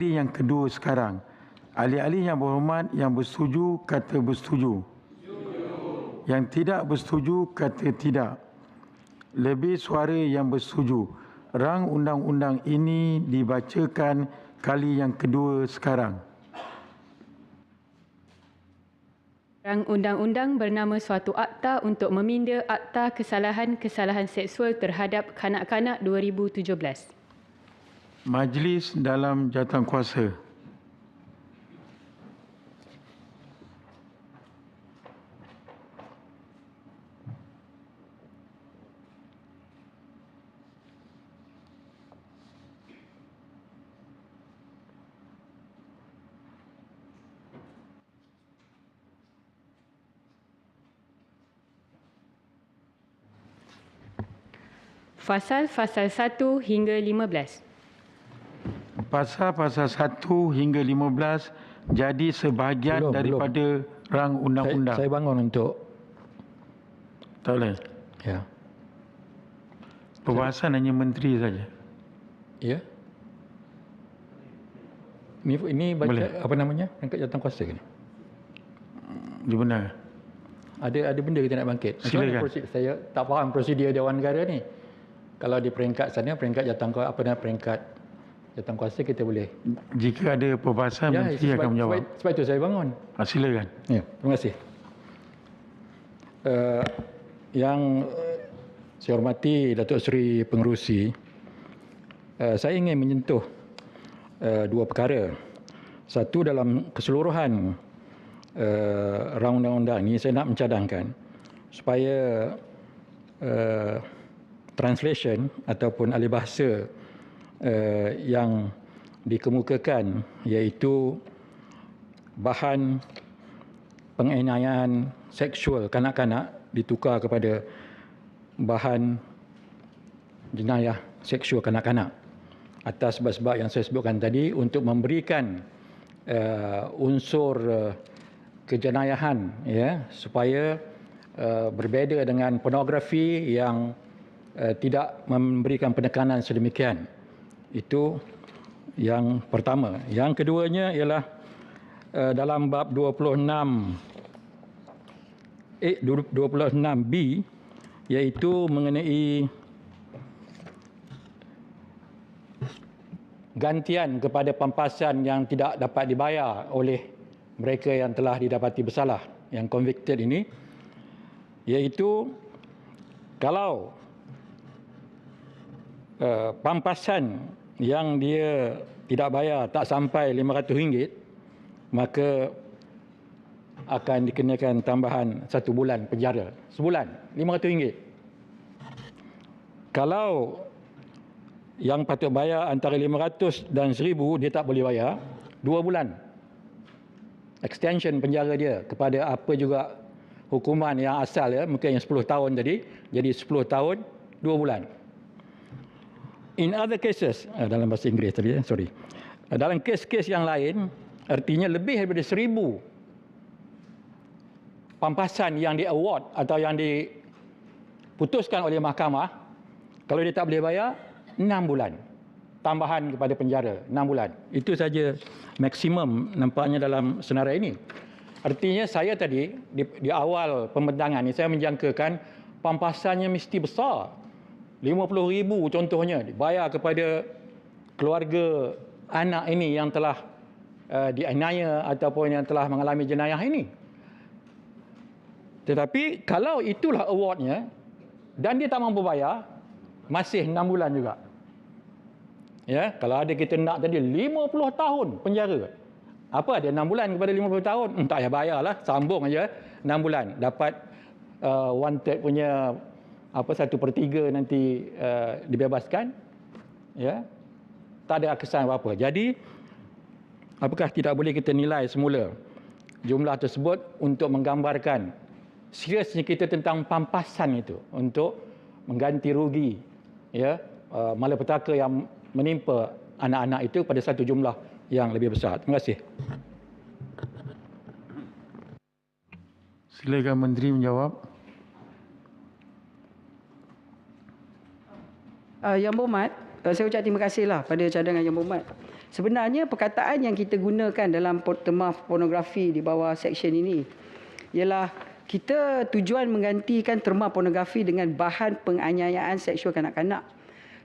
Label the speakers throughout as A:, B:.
A: Yang kedua sekarang, ahli-ahli yang berhormat yang bersetuju kata bersetuju. Yang tidak bersetuju kata tidak. Lebih suara yang bersetuju. Rang undang-undang ini dibacakan kali yang kedua sekarang.
B: Rang undang-undang bernama suatu akta untuk meminda Akta Kesalahan-Kesalahan Seksual terhadap Kanak-kanak 2017.
A: Majlis dalam jawatankuasa.
B: Fasal-fasal 1 hingga 15.
A: Pasal-pasal 1 hingga 15 jadi sebahagian daripada rang undang-undang.
C: Saya bangun untuk...
A: Tak boleh.
C: Ya.
A: Perbahasan hanya menteri saja.
C: Ya. Ini baca
A: Boleh.
C: apa namanya? Angkat jawatankuasa ke ni?
A: Dia benar.
C: Ada benda kita nak bangkit. Macam mana
A: Silakan.
C: saya tak faham prosedur Dewan Negara ni. Kalau di peringkat sana, peringkat jawatankuasa, apa nama peringkat jawatankuasa kita boleh.
A: Jika ada perbahasan, menteri akan menjawab.
C: Sebab itu saya bangun.
A: Silakan.
C: Ya, terima kasih. Yang saya hormati Datuk Seri Pengerusi, saya ingin menyentuh dua perkara. Satu, dalam keseluruhan rang undang-undang ini saya nak mencadangkan supaya translation ataupun alih bahasa yang dikemukakan iaitu bahan penganiayaan seksual kanak-kanak ditukar kepada bahan jenayah seksual kanak-kanak atas sebab-sebab yang saya sebutkan tadi untuk memberikan unsur kejenayahan ya supaya berbeza dengan pornografi yang tidak memberikan penekanan sedemikian. Itu yang pertama. Yang keduanya ialah dalam bab 26B iaitu mengenai gantian kepada pampasan yang tidak dapat dibayar oleh mereka yang telah didapati bersalah, yang convicted ini, iaitu kalau pampasan yang dia tidak bayar tak sampai RM500, maka akan dikenakan tambahan 1 bulan penjara. Sebulan, RM500. Kalau yang patut bayar antara RM500 dan RM1,000, dia tak boleh bayar, 2 bulan. Extension penjara dia kepada apa juga hukuman yang asal ya, mungkin yang 10 tahun tadi, jadi 10 tahun, 2 bulan. In other cases, dalam bahasa Inggeris tadi, sorry. Dalam kes-kes yang lain, artinya lebih daripada 1,000 pampasan yang di-award atau yang diputuskan oleh mahkamah, kalau dia tak boleh bayar, 6 bulan. Tambahan kepada penjara, 6 bulan. Itu saja maksimum nampaknya dalam senarai ini. Artinya saya tadi, di awal pembentangan ini, saya menjangkakan pampasannya mesti besar. RM50,000 contohnya dibayar kepada keluarga anak ini yang telah dianiaya ataupun yang telah mengalami jenayah ini. Tetapi kalau itulah awardnya dan dia tak mampu bayar, masih 6 bulan juga. Ya, kalau ada kita nak tadi 50 tahun penjara. Apa dia 6 bulan kepada 50 tahun? Tak payah bayarlah, sambung aja 6 bulan dapat 1/3 punya 1/3 nanti dibebaskan. Ya. Tak ada kesan apa-apa. Jadi apakah tidak boleh kita nilai semula jumlah tersebut untuk menggambarkan seriusnya kita tentang pampasan itu untuk mengganti rugi ya malapetaka yang menimpa anak-anak itu pada satu jumlah yang lebih besar. Terima kasih.
A: Silakan Menteri menjawab.
D: Yang Berhormat, saya ucap terima kasihlah pada cadangan Yang Berhormat. Sebenarnya perkataan yang kita gunakan dalam terma pornografi di bawah seksyen ini ialah kita tujuan menggantikan terma pornografi dengan bahan penganiayaan seksual kanak-kanak.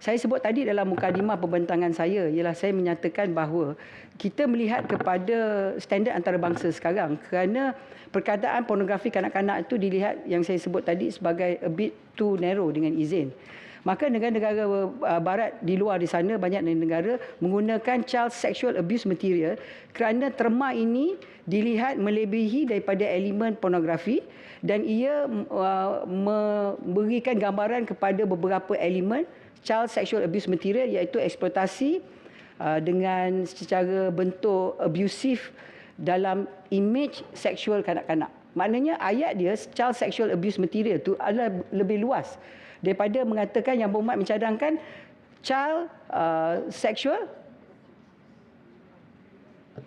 D: Saya sebut tadi dalam mukadimah pembentangan saya ialah saya menyatakan bahawa kita melihat kepada standard antarabangsa sekarang kerana perkataan pornografi kanak-kanak itu dilihat yang saya sebut tadi sebagai a bit too narrow dengan izin. Maka negara-negara barat di luar di sana, banyak negara menggunakan child sexual abuse material kerana terma ini dilihat melebihi daripada elemen pornografi dan ia memberikan gambaran kepada beberapa elemen child sexual abuse material iaitu eksploitasi dengan secara bentuk abusif dalam image seksual kanak-kanak. Maknanya ayat dia child sexual abuse material tu adalah lebih luas daripada mengatakan Yang Berhormat mencadangkan child sexual.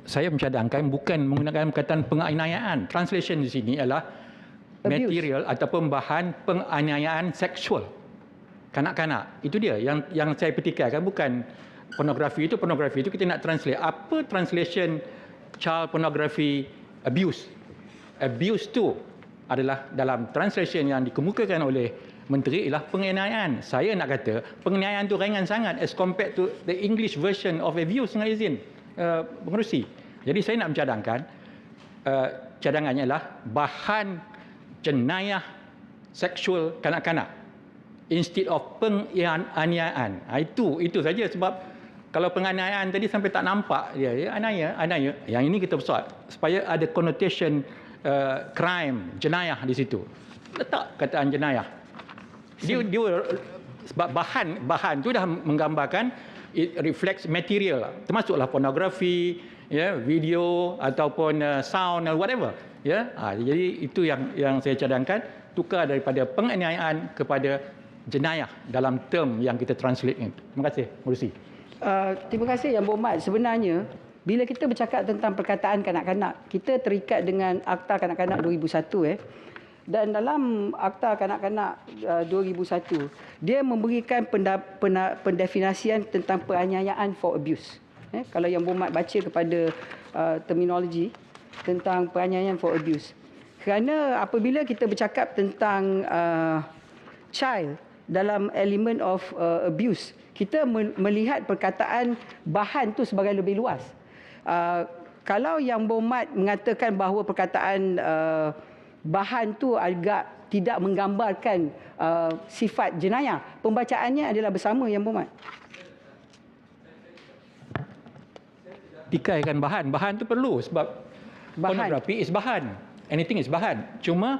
C: Saya mencadangkan bukan menggunakan perkataan penganiayaan. Translation di sini adalah
D: Abuse.
C: material ataupun bahan penganiayaan seksual kanak-kanak. Itu dia yang saya petikaikan, bukan pornografi itu kita nak translate. Apa translation child pornography abuse? Abuse tu adalah dalam translation yang dikemukakan oleh Menteri ialah penganiayaan. Saya nak kata penganiayaan tu ringan sangat as compared to the English version of abuse dengan izin pengerusi. Jadi saya nak mencadangkan cadangannya ialah bahan jenayah seksual kanak-kanak instead of penganiayaan. Itu saja, sebab kalau penganiayaan tadi sampai tak nampak dia aniaya. Yang ini kita persoal supaya ada connotation crime, jenayah di situ. Letak kataan jenayah. Dia sebab bahan tu dah menggambarkan it reflects material, termasuklah pornografi, video ataupun sound or whatever, jadi itu yang saya cadangkan, tukar daripada penganiayaan kepada jenayah dalam term yang kita translate ni. Terima kasih, Menerusi.
D: Terima kasih Yang Berhormat. Sebenarnya bila kita bercakap tentang perkataan kanak-kanak, kita terikat dengan Akta Kanak-Kanak 2001 dan dalam Akta Kanak-Kanak 2001 dia memberikan pendefinisian tentang penganiayaan for abuse. Kalau Yang Berhormat baca kepada terminologi tentang penganiayaan for abuse. Kerana apabila kita bercakap tentang child dalam element of abuse, kita melihat perkataan bahan tu sebagai lebih luas. Kalau Yang Berhormat mengatakan bahawa perkataan bahan tu agak tidak menggambarkan sifat jenayah, pembacaannya adalah bersama Yang Berhormat.
C: Tikaikan bahan tu perlu sebab pornografi is bahan, anything is bahan. Cuma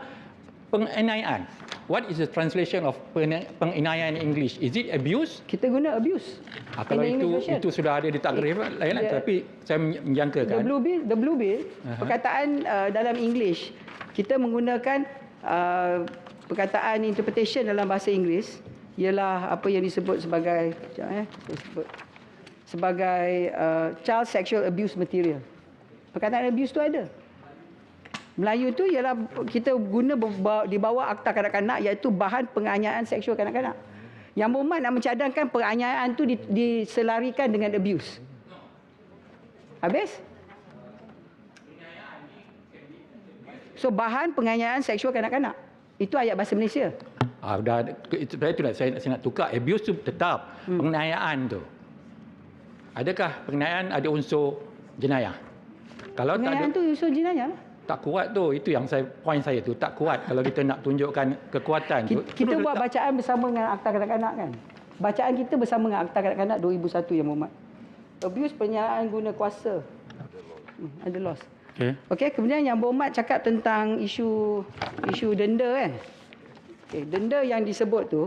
C: penganiayaan, what is the translation of penganiayaan in English? Is it abuse?
D: Kita guna abuse.
C: Kalau itu sudah ada di takrif lain, tapi saya menjangkakan
D: The Blue Bill perkataan dalam English kita menggunakan perkataan interpretation dalam bahasa Inggeris ialah apa yang disebut sebagai child sexual abuse material. Perkataan abuse tu ada. Melayu tu ialah kita guna di bawah Akta Kanak-Kanak iaitu bahan penganiayaan seksual kanak-kanak. Yang Berhormat nak mencadangkan penganiayaan tu diselarikan dengan abuse. Habis? So bahan penganiayaan seksual kanak-kanak. Itu ayat bahasa Malaysia.
C: Saya nak tukar. Abuse tu tetap. Penganiayaan tu. Adakah penganiayaan ada unsur jenayah? Kalau
D: penganiayaan tu unsur jenayah.
C: Tak kuat tu. Itu yang point saya tu. Tak kuat kalau kita nak tunjukkan kekuatan tu.
D: Kita buat bacaan bersama dengan Akta Kanak-Kanak kan. Bacaan kita bersama dengan Akta Kanak-Kanak 2001 Yang Berhormat. Abuse penyalahgunaan guna kuasa. Ada loss. Okey, kemudian Yang Berhormat cakap tentang isu denda kan. Denda yang disebut tu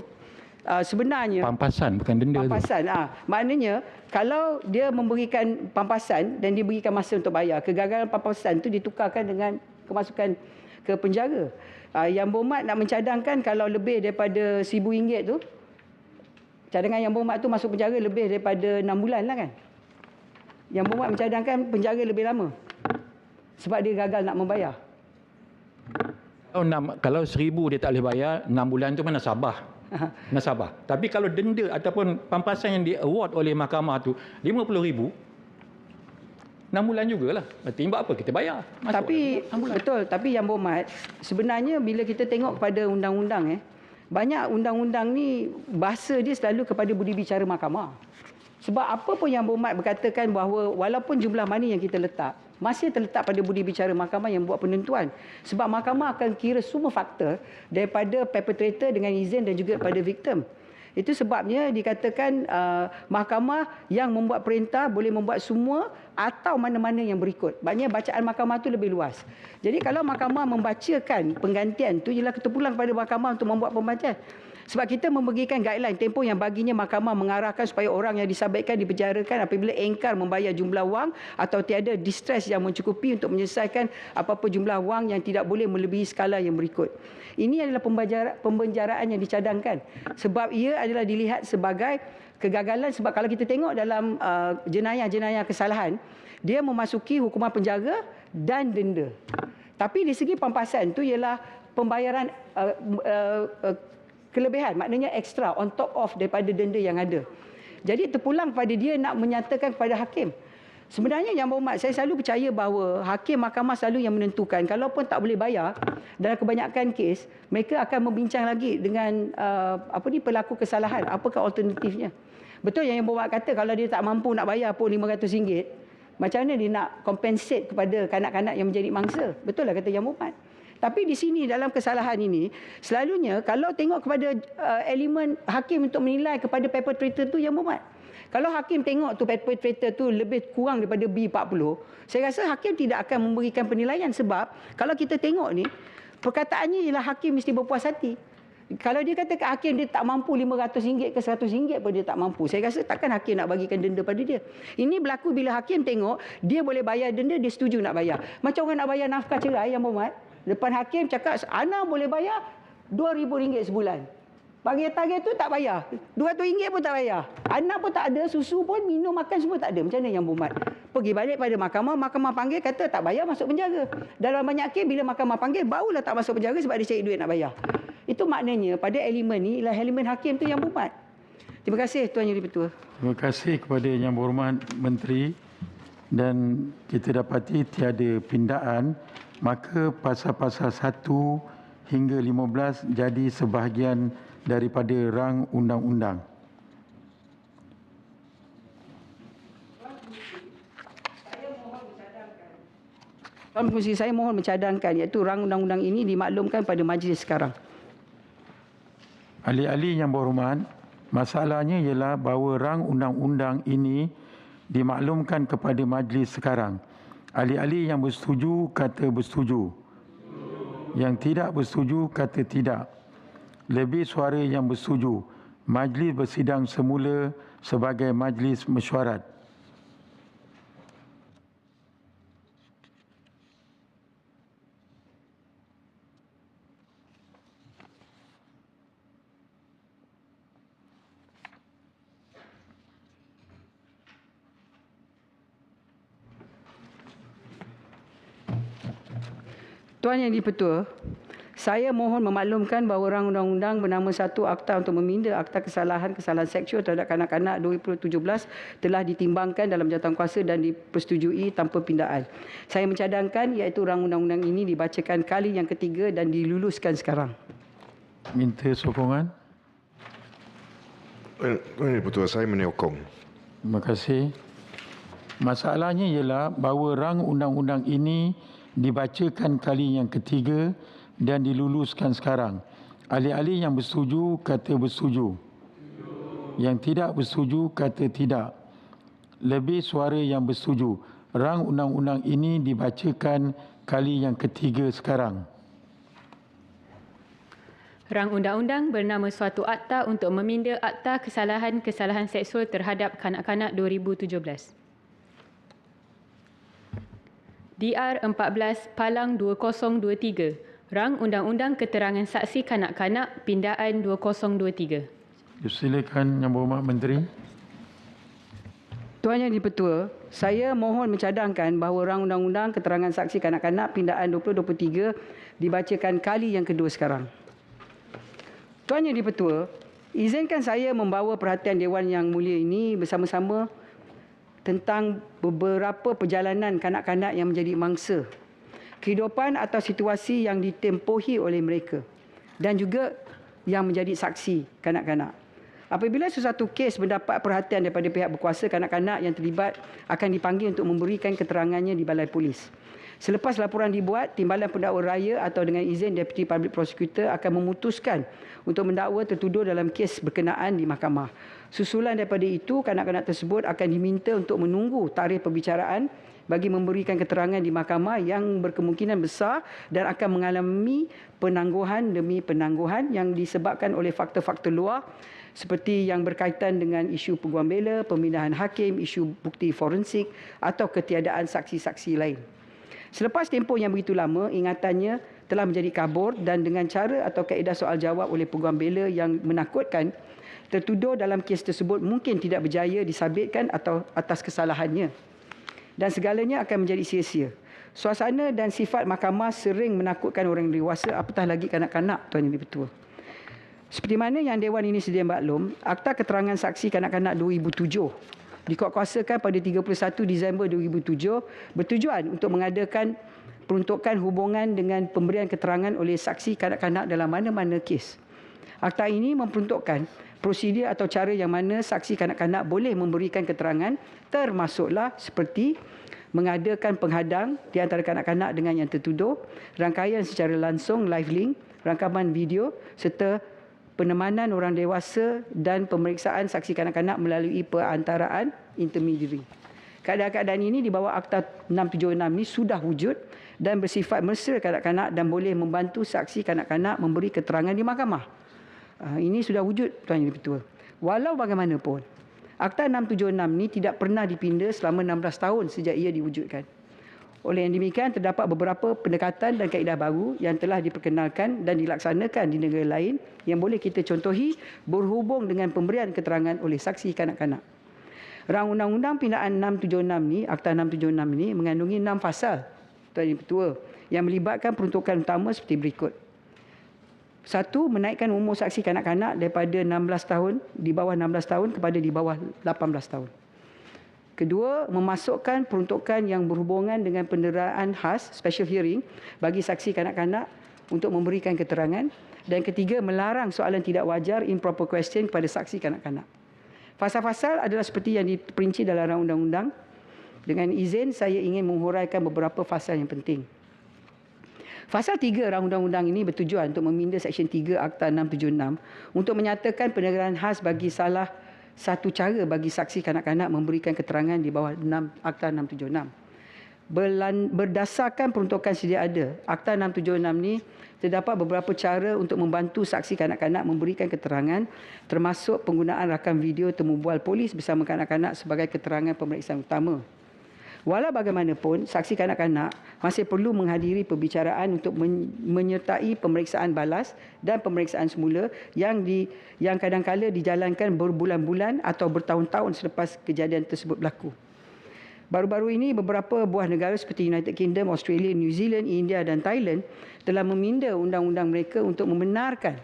D: sebenarnya
C: pampasan, bukan denda.
D: Pampasan. Maknanya kalau dia memberikan pampasan dan diberikan masa untuk bayar, kegagalan pampasan tu ditukarkan dengan kemasukan ke penjara. Yang Berhormat nak mencadangkan kalau lebih daripada RM1,000 tu, cadangan Yang Berhormat tu masuk penjara lebih daripada 6 bulan lah kan. Yang Berhormat mencadangkan penjara lebih lama. Sebab dia gagal nak membayar.
C: Kalau 1,000 dia tak boleh bayar, 6 bulan tu mana nasabah. Nasabah. Tapi kalau denda ataupun pampasan yang di-award oleh mahkamah tu RM50,000, 6 bulan jugalah. Berarti buat apa? Kita bayar. Masuk
D: Tapi betul, tapi Yang Berhormat, sebenarnya bila kita tengok kepada undang-undang banyak undang-undang ni bahasa dia selalu kepada budi bicara mahkamah. Sebab apa pun Yang Berhormat berkatakan bahawa walaupun jumlah money yang kita letak masih terletak pada budi bicara mahkamah yang buat penentuan. Sebab mahkamah akan kira semua faktor daripada perpetrator dengan izin dan juga pada victim. Itu sebabnya dikatakan mahkamah yang membuat perintah boleh membuat semua atau mana-mana yang berikut. Maknanya bacaan mahkamah itu lebih luas. Jadi kalau mahkamah membacakan penggantian itu ialah terpulang kepada mahkamah untuk membuat pembacaan. Sebab kita memberikan guideline tempoh yang baginya mahkamah mengarahkan supaya orang yang disabitkan dipenjarakan apabila engkar membayar jumlah wang atau tiada distress yang mencukupi untuk menyelesaikan apa-apa jumlah wang yang tidak boleh melebihi skala yang berikut. Ini adalah pembenjaraan yang dicadangkan. Sebab ia adalah dilihat sebagai kegagalan. Sebab kalau kita tengok dalam jenayah-jenayah kesalahan, dia memasuki hukuman penjara dan denda. Tapi di segi pampasan itu ialah pembayaran kelebihan, maknanya extra on top of daripada denda yang ada. Jadi terpulang pada dia nak menyatakan kepada hakim. Sebenarnya Yang Berhormat, saya selalu percaya bahawa hakim mahkamah selalu yang menentukan. Kalaupun tak boleh bayar, dalam kebanyakan kes, mereka akan membincang lagi dengan pelaku kesalahan. Apakah alternatifnya? Betul yang Berhormat kata kalau dia tak mampu nak bayar pun RM500, macam mana dia nak compensate kepada kanak-kanak yang menjadi mangsa? Betul lah kata Yang Berhormat. Tapi di sini dalam kesalahan ini, selalunya kalau tengok kepada elemen hakim untuk menilai kepada perpetrator tu Yang Berhormat. Kalau hakim tengok tu perpetrator tu lebih kurang daripada B40, saya rasa hakim tidak akan memberikan penilaian sebab kalau kita tengok ni, perkataannya ialah hakim mesti berpuas hati. Kalau dia kata ke hakim dia tak mampu RM500 ke RM100 pun dia tak mampu, saya rasa takkan hakim nak bagikan denda pada dia. Ini berlaku bila hakim tengok dia boleh bayar denda, dia setuju nak bayar. Macam orang nak bayar nafkah cerai Yang Berhormat. Depan hakim cakap, Ana boleh bayar RM2,000 sebulan. Bagi target tu tak bayar. RM200 pun tak bayar. Ana pun tak ada, susu pun, minum, makan semua tak ada. Macam mana Yang Berhormat? Pergi balik pada mahkamah, mahkamah panggil, kata tak bayar, masuk penjara. Dalam banyak kes, bila mahkamah panggil, barulah tak masuk penjara sebab dia cari duit nak bayar. Itu maknanya, pada elemen ni, ialah elemen hakim tu Yang Berhormat. Terima kasih Tuan Yang di-Pertua.
A: Terima kasih kepada Yang Berhormat Menteri. Dan kita dapati tiada pindaan, maka pasal-pasal 1 hingga 15 jadi sebahagian daripada rang undang-undang.
D: Tuan Pengerusi, saya mohon mencadangkan iaitu rang undang-undang ini dimaklumkan pada majlis sekarang.
A: Ahli-ahli Yang Berhormat, masalahnya ialah bahawa rang undang-undang ini dimaklumkan kepada majlis sekarang. Ahli-ahli yang bersetuju kata bersetuju. Yang tidak bersetuju kata tidak. Lebih suara yang bersetuju. Majlis bersidang semula sebagai majlis mesyuarat.
D: Tuan Yang di-Pertua, saya mohon memaklumkan bahawa rang undang-undang bernama 1 Akta untuk meminda Akta Kesalahan Seksual terhadap Kanak-kanak 2017 telah ditimbangkan dalam jawatankuasa dan dipersetujui tanpa pindaan. Saya mencadangkan iaitu rang undang-undang ini dibacakan kali yang ketiga dan diluluskan sekarang.
A: Minta sokongan.
E: Tuan Yang di-Pertua, saya menyokong.
A: Terima kasih. Masalahnya ialah bahawa rang undang-undang ini dibacakan kali yang ketiga dan diluluskan sekarang. Ahli-ahli yang bersetuju kata bersetuju. Yang tidak bersetuju kata tidak. Lebih suara yang bersetuju. Rang undang-undang ini dibacakan kali yang ketiga sekarang.
B: Rang undang-undang bernama Suatu Akta untuk meminda Akta Kesalahan Seksual terhadap Kanak-kanak 2017. DR 14 Palang 2023, Rang Undang-Undang Keterangan Saksi Kanak-kanak Pindaan 2023.
A: Silakan Yang Berhormat Menteri.
D: Tuan Yang di-Pertua, saya mohon mencadangkan bahawa rang undang-undang keterangan saksi kanak-kanak Pindaan 2023 dibacakan kali yang kedua sekarang. Tuan Yang di-Pertua, izinkan saya membawa perhatian Dewan Yang Mulia ini bersama-sama tentang beberapa perjalanan kanak-kanak yang menjadi mangsa, kehidupan atau situasi yang ditempohi oleh mereka dan juga yang menjadi saksi kanak-kanak. Apabila sesuatu kes mendapat perhatian daripada pihak berkuasa, kanak-kanak yang terlibat akan dipanggil untuk memberikan keterangannya di balai polis. Selepas laporan dibuat, Timbalan Pendakwa Raya atau dengan izin Deputy Public Prosecutor akan memutuskan untuk mendakwa tertuduh dalam kes berkenaan di mahkamah. Susulan daripada itu, kanak-kanak tersebut akan diminta untuk menunggu tarikh perbicaraan bagi memberikan keterangan di mahkamah yang berkemungkinan besar dan akan mengalami penangguhan demi penangguhan yang disebabkan oleh faktor-faktor luar seperti yang berkaitan dengan isu peguam bela, pemindahan hakim, isu bukti forensik atau ketiadaan saksi-saksi lain. Selepas tempoh yang begitu lama, ingatannya telah menjadi kabur dan dengan cara atau kaedah soal jawab oleh peguam bela yang menakutkan, tertuduh dalam kes tersebut mungkin tidak berjaya disabitkan atau atas kesalahannya. Dan segalanya akan menjadi sia-sia. Suasana dan sifat mahkamah sering menakutkan orang dewasa, apatah lagi kanak-kanak, Tuan Yang Di-Pertua. Seperti mana yang Dewan ini sedia maklum, Akta Keterangan Saksi Kanak-Kanak 2007 dikuatkuasakan pada 31 Disember 2007 bertujuan untuk mengadakan peruntukan hubungan dengan pemberian keterangan oleh saksi kanak-kanak dalam mana-mana kes. Akta ini memperuntukkan prosedur atau cara yang mana saksi kanak-kanak boleh memberikan keterangan, termasuklah seperti mengadakan penghadang di antara kanak-kanak dengan yang tertuduh, rangkaian secara langsung live link, rangkaman video serta penemanan orang dewasa dan pemeriksaan saksi kanak-kanak melalui perantaraan intermediary. Keadaan-keadaan ini di bawah Akta 676 ini sudah wujud dan bersifat mesra kanak-kanak dan boleh membantu saksi kanak-kanak memberi keterangan di mahkamah. Ini sudah wujud, Tuan Yang Di-Pertua. Walau bagaimanapun, Akta 676 ini tidak pernah dipinda selama 16 tahun sejak ia diwujudkan. Oleh yang demikian, terdapat beberapa pendekatan dan kaedah baru yang telah diperkenalkan dan dilaksanakan di negara lain yang boleh kita contohi berhubung dengan pemberian keterangan oleh saksi kanak-kanak. Rang Undang-Undang Pindaan 676 ni, Akta 676 ini mengandungi 6 fasal, Tuan Yang Di-Pertua, yang melibatkan peruntukan utama seperti berikut. 1. Menaikkan umur saksi kanak-kanak daripada 16 tahun, di bawah 16 tahun kepada di bawah 18 tahun. Kedua, memasukkan peruntukan yang berhubungan dengan penderaan khas, special hearing, bagi saksi kanak-kanak untuk memberikan keterangan. Dan ketiga, melarang soalan tidak wajar, improper question kepada saksi kanak-kanak. Fasal-fasal adalah seperti yang diperinci dalam rang undang-undang. Dengan izin, saya ingin menghuraikan beberapa fasal yang penting. Fasal 3 rang undang-undang ini bertujuan untuk meminda Seksyen 3 Akta 676 untuk menyatakan penderaan khas bagi salah satu cara bagi saksi kanak-kanak memberikan keterangan di bawah Akta 676. Berdasarkan peruntukan sedia ada, Akta 676 ini terdapat beberapa cara untuk membantu saksi kanak-kanak memberikan keterangan, termasuk penggunaan rakam video temu bual polis bersama kanak-kanak sebagai keterangan pemeriksaan utama. Walau bagaimanapun, saksi kanak-kanak masih perlu menghadiri perbicaraan untuk menyertai pemeriksaan balas dan pemeriksaan semula yang kadang-kala dijalankan berbulan-bulan atau bertahun-tahun selepas kejadian tersebut berlaku. Baru-baru ini, beberapa buah negara seperti United Kingdom, Australia, New Zealand, India dan Thailand telah meminda undang-undang mereka untuk membenarkan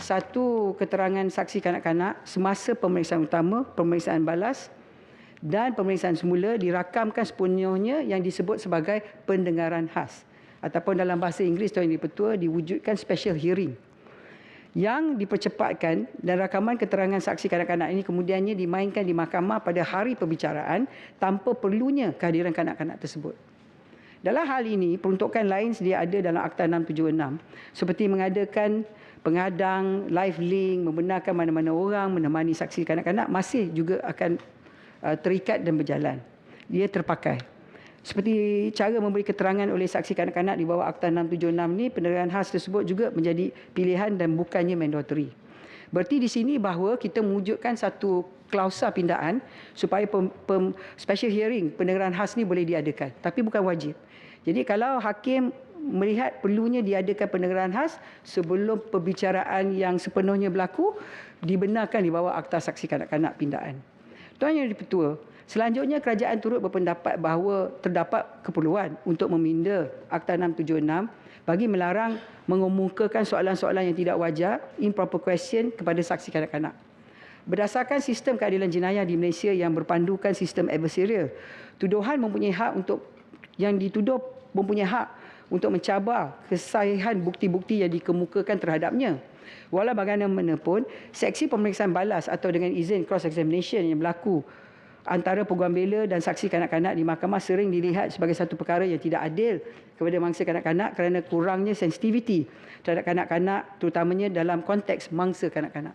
D: satu keterangan saksi kanak-kanak semasa pemeriksaan utama, pemeriksaan balas dan pemeriksaan semula dirakamkan sepenuhnya yang disebut sebagai pendengaran khas. Ataupun dalam bahasa Inggeris, Tuan Yang Di-Pertua, diwujudkan special hearing yang dipercepatkan dan rakaman keterangan saksi kanak-kanak ini kemudiannya dimainkan di mahkamah pada hari perbicaraan tanpa perlunya kehadiran kanak-kanak tersebut. Dalam hal ini, peruntukan lain sedia ada dalam Akta 676 seperti mengadakan penghadang, live link, membenarkan mana-mana orang menemani saksi kanak-kanak masih juga akan terikat dan berjalan. Dia terpakai. Seperti cara memberi keterangan oleh saksi kanak-kanak di bawah Akta 676 ni, penderaan khas tersebut juga menjadi pilihan dan bukannya mandatory. Berarti di sini bahawa kita mewujudkan satu klausa pindaan supaya special hearing penderaan khas ni boleh diadakan. Tapi bukan wajib. Jadi kalau hakim melihat perlunya diadakan pendengaran khas sebelum perbicaraan yang sepenuhnya berlaku, dibenarkan di bawah Akta Saksi Kanak-Kanak Pindaan. Tuan Yang Di-Pertua, selanjutnya kerajaan turut berpendapat bahawa terdapat keperluan untuk meminda Akta 676 bagi melarang mengemukakan soalan-soalan yang tidak wajar, improper question kepada saksi kanak-kanak. Berdasarkan sistem keadilan jenayah di Malaysia yang berpandukan sistem adversarial, tuduhan mempunyai hak untuk yang dituduh mempunyai hak untuk mencabar kesahihan bukti-bukti yang dikemukakan terhadapnya. Walau bagaimanapun, seksi pemeriksaan balas atau dengan izin cross examination yang berlaku antara peguam bela dan saksi kanak-kanak di mahkamah sering dilihat sebagai satu perkara yang tidak adil kepada mangsa kanak-kanak kerana kurangnya sensitiviti terhadap kanak-kanak, terutamanya dalam konteks mangsa kanak-kanak.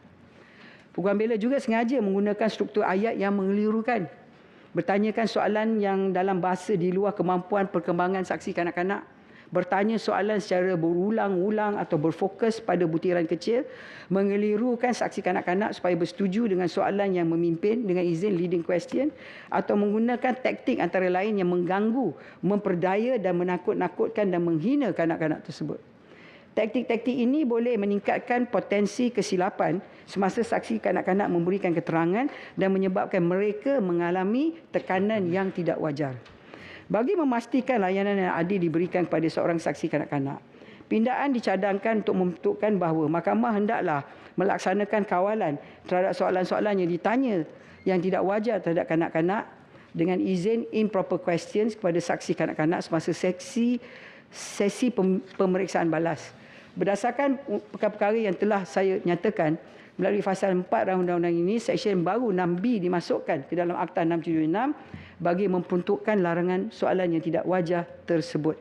D: Peguam bela juga sengaja menggunakan struktur ayat yang mengelirukan, bertanyakan soalan yang dalam bahasa di luar kemampuan perkembangan saksi kanak-kanak, bertanya soalan secara berulang-ulang atau berfokus pada butiran kecil, mengelirukan saksi kanak-kanak supaya bersetuju dengan soalan yang memimpin dengan izin leading question, atau menggunakan taktik antara lain yang mengganggu, memperdaya dan menakut-nakutkan dan menghina kanak-kanak tersebut. Taktik-taktik ini boleh meningkatkan potensi kesilapan semasa saksi kanak-kanak memberikan keterangan dan menyebabkan mereka mengalami tekanan yang tidak wajar. Bagi memastikan layanan yang adil diberikan kepada seorang saksi kanak-kanak, pindaan dicadangkan untuk membuktikan bahawa mahkamah hendaklah melaksanakan kawalan terhadap soalan-soalan yang ditanya yang tidak wajar terhadap kanak-kanak dengan izin improper questions kepada saksi kanak-kanak semasa sesi pemeriksaan balas. Berdasarkan perkara-perkara yang telah saya nyatakan, melalui fasal 4 undang-undang ini, seksyen baru 6B dimasukkan ke dalam Akta 676 bagi memperuntukkan larangan soalan yang tidak wajar tersebut.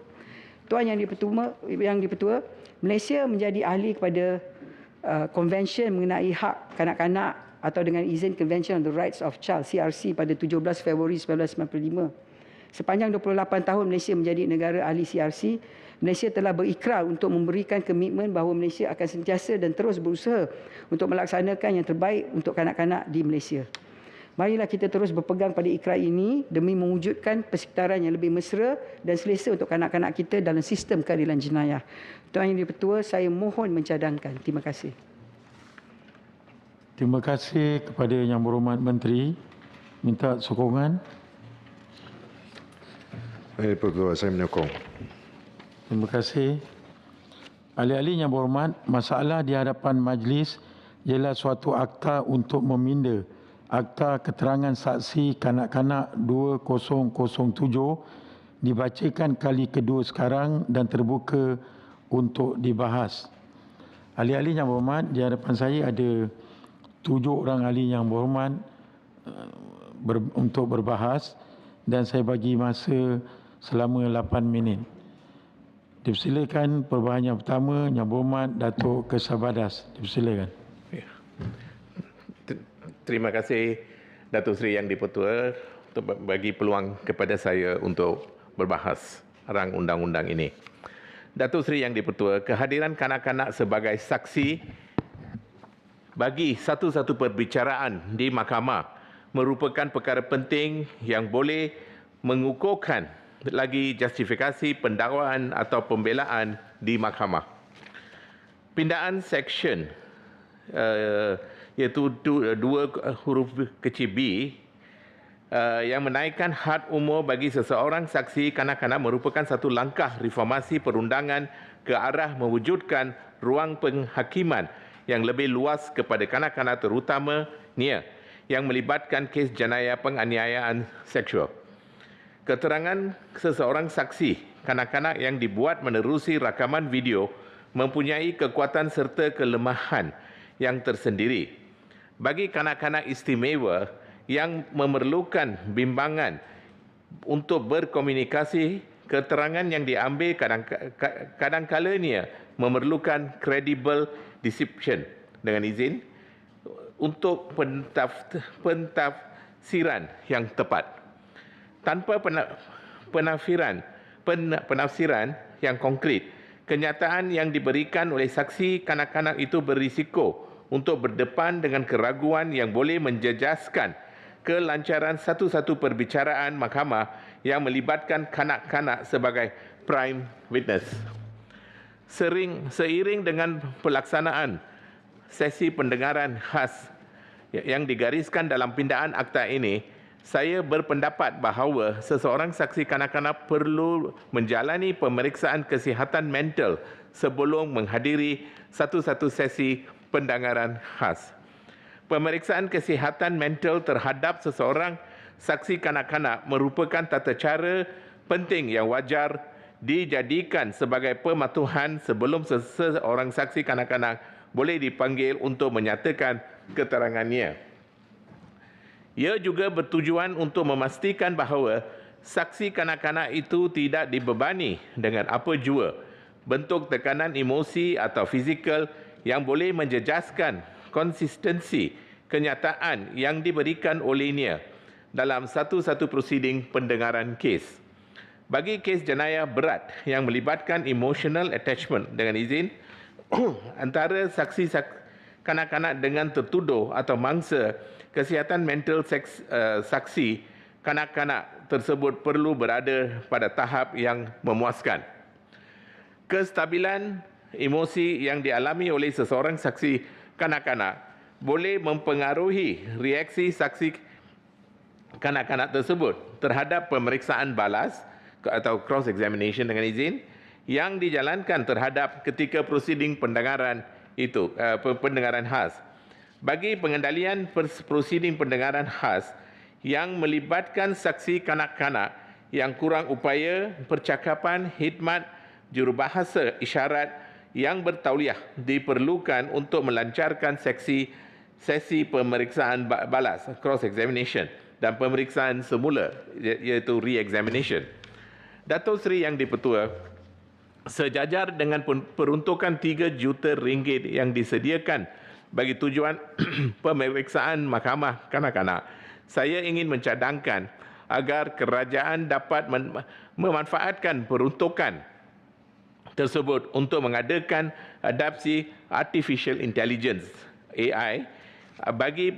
D: Tuan Yang Dipertua, Malaysia menjadi ahli kepada Konvensyen mengenai hak kanak-kanak atau dengan izin Convention on the Rights of Child, CRC, pada 17 Februari 1995. Sepanjang 28 tahun Malaysia menjadi negara ahli CRC, Malaysia telah berikrar untuk memberikan komitmen bahawa Malaysia akan sentiasa dan terus berusaha untuk melaksanakan yang terbaik untuk kanak-kanak di Malaysia. Marilah kita terus berpegang pada ikrar ini demi mewujudkan persekitaran yang lebih mesra dan selesa untuk kanak-kanak kita dalam sistem keadilan jenayah. Tuan Yang Dipertua, saya mohon mencadangkan. Terima kasih.
A: Terima kasih kepada Yang Berhormat Menteri. Minta sokongan.
E: Pertua, saya menyokong.
A: Terima kasih. Ahli-ahli Yang Berhormat, masalah di hadapan majlis ialah suatu akta untuk meminda Akta Keterangan Saksi Kanak-kanak 2007 dibacakan kali kedua sekarang dan terbuka untuk dibahas. Ahli-ahli Yang Berhormat, di hadapan saya ada 7 orang ahli Yang Berhormat untuk berbahas dan saya bagi masa selama 8 minit. Dipersilakan perbahasan yang pertama, Yang Berhormat Datuk Kesabadas. Dipersilakan.
F: Terima kasih Datuk Seri Yang Dipertua untuk bagi peluang kepada saya untuk berbahas rang undang-undang ini. Datuk Seri Yang Dipertua, kehadiran kanak-kanak sebagai saksi bagi satu-satu perbicaraan di mahkamah merupakan perkara penting yang boleh mengukuhkan lagi justifikasi pendakwaan atau pembelaan di mahkamah. Pindaan seksyen iaitu 2 huruf kecil B yang menaikkan had umur bagi seseorang saksi kanak-kanak merupakan satu langkah reformasi perundangan ke arah mewujudkan ruang penghakiman yang lebih luas kepada kanak-kanak terutamanya yang melibatkan kes jenayah penganiayaan seksual. Keterangan seseorang saksi kanak-kanak yang dibuat menerusi rakaman video mempunyai kekuatan serta kelemahan yang tersendiri. Bagi kanak-kanak istimewa yang memerlukan bimbangan untuk berkomunikasi, keterangan yang diambil kadang-kalanya memerlukan credible description dengan izin untuk pentafsiran yang tepat. Tanpa penafsiran yang konkret, kenyataan yang diberikan oleh saksi kanak-kanak itu berisiko untuk berdepan dengan keraguan yang boleh menjejaskan kelancaran satu-satu perbicaraan mahkamah yang melibatkan kanak-kanak sebagai prime witness. Seiring dengan pelaksanaan sesi pendengaran khas yang digariskan dalam pindaan akta ini, saya berpendapat bahawa seseorang saksi kanak-kanak perlu menjalani pemeriksaan kesihatan mental sebelum menghadiri satu-satu sesi pendengaran khas. Pemeriksaan kesihatan mental terhadap seseorang saksi kanak-kanak merupakan tata cara penting yang wajar dijadikan sebagai pematuhan sebelum seseorang saksi kanak-kanak boleh dipanggil untuk menyatakan keterangannya. Ia juga bertujuan untuk memastikan bahawa saksi kanak-kanak itu tidak dibebani dengan apa jua bentuk tekanan emosi atau fizikal yang boleh menjejaskan konsistensi kenyataan yang diberikan olehnya dalam satu-satu prosiding pendengaran kes. Bagi kes jenayah berat yang melibatkan emotional attachment dengan izin, antara saksi kanak-kanak dengan tertuduh atau mangsa kesihatan mental saksi kanak-kanak tersebut perlu berada pada tahap yang memuaskan. Kestabilan emosi yang dialami oleh seseorang saksi kanak-kanak boleh mempengaruhi reaksi saksi kanak-kanak tersebut terhadap pemeriksaan balas atau cross examination dengan izin yang dijalankan terhadap ketika prosiding pendengaran itu pendengaran khas. Bagi pengendalian prosiding pendengaran khas yang melibatkan saksi kanak-kanak yang kurang upaya percakapan khidmat jurubahasa isyarat yang bertauliah diperlukan untuk melancarkan sesi pemeriksaan balas cross examination dan pemeriksaan semula iaitu re-examination. Datuk Seri Yang di-Pertua, sejajar dengan peruntukan RM3 juta yang disediakan bagi tujuan pemeriksaan mahkamah kanak-kanak, saya ingin mencadangkan agar kerajaan dapat memanfaatkan peruntukan tersebut untuk mengadakan adaptasi artificial intelligence AI bagi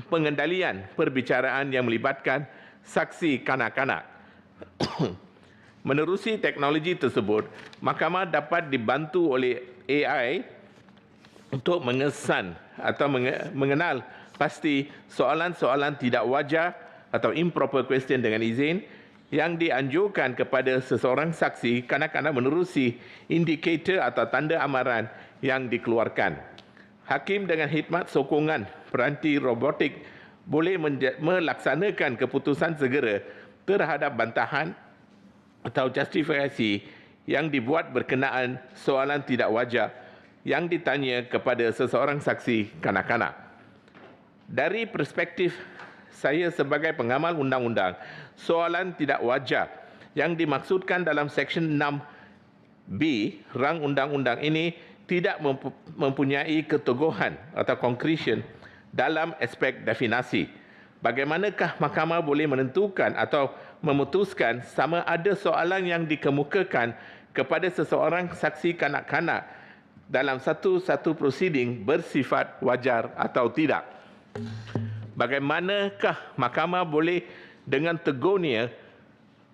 F: pengendalian perbicaraan yang melibatkan saksi kanak-kanak. Menerusi teknologi tersebut, mahkamah dapat dibantu oleh AI untuk mengesan atau mengenal pasti soalan-soalan tidak wajar atau improper question dengan izin yang dianjurkan kepada seseorang saksi kanak-kanak menerusi indikator atau tanda amaran yang dikeluarkan. Hakim dengan khidmat sokongan peranti robotik boleh melaksanakan keputusan segera terhadap bantahan atau justifikasi yang dibuat berkenaan soalan tidak wajar yang ditanya kepada seseorang saksi kanak-kanak. Dari perspektif saya sebagai pengamal undang-undang, soalan tidak wajar yang dimaksudkan dalam Seksyen 6B rang undang-undang ini tidak mempunyai keteguhan atau concretion dalam aspek definasi. Bagaimanakah mahkamah boleh menentukan atau memutuskan sama ada soalan yang dikemukakan kepada seseorang saksi kanak-kanak dalam satu-satu prosiding bersifat wajar atau tidak? Bagaimanakah mahkamah boleh dengan tegurnya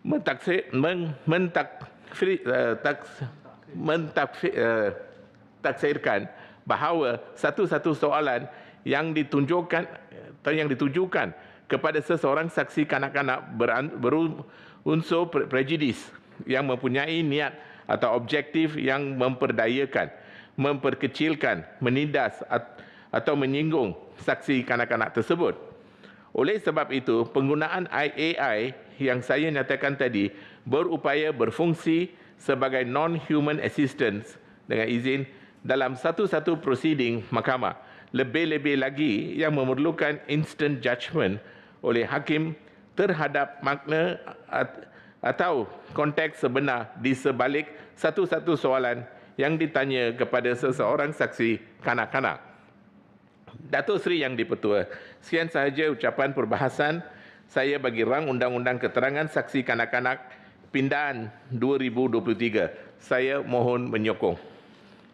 F: mentaksirkan bahawa satu-satu soalan yang ditujukan kepada seseorang saksi kanak-kanak berunsur prejudis yang mempunyai niat atau objektif yang memperdayakan, memperkecilkan, menindas atau menyinggung saksi kanak-kanak tersebut. Oleh sebab itu, penggunaan AI yang saya nyatakan tadi berupaya berfungsi sebagai non-human assistance dengan izin dalam satu-satu prosiding mahkamah. Lebih-lebih lagi yang memerlukan instant judgment oleh hakim terhadap makna atau konteks sebenar di sebalik satu-satu soalan yang ditanya kepada seseorang saksi kanak-kanak. Datuk Seri Yang di-Pertua, sekian sahaja ucapan perbahasan saya bagi rang Undang-Undang Keterangan Saksi Kanak-kanak Pindaan 2023. Saya mohon menyokong.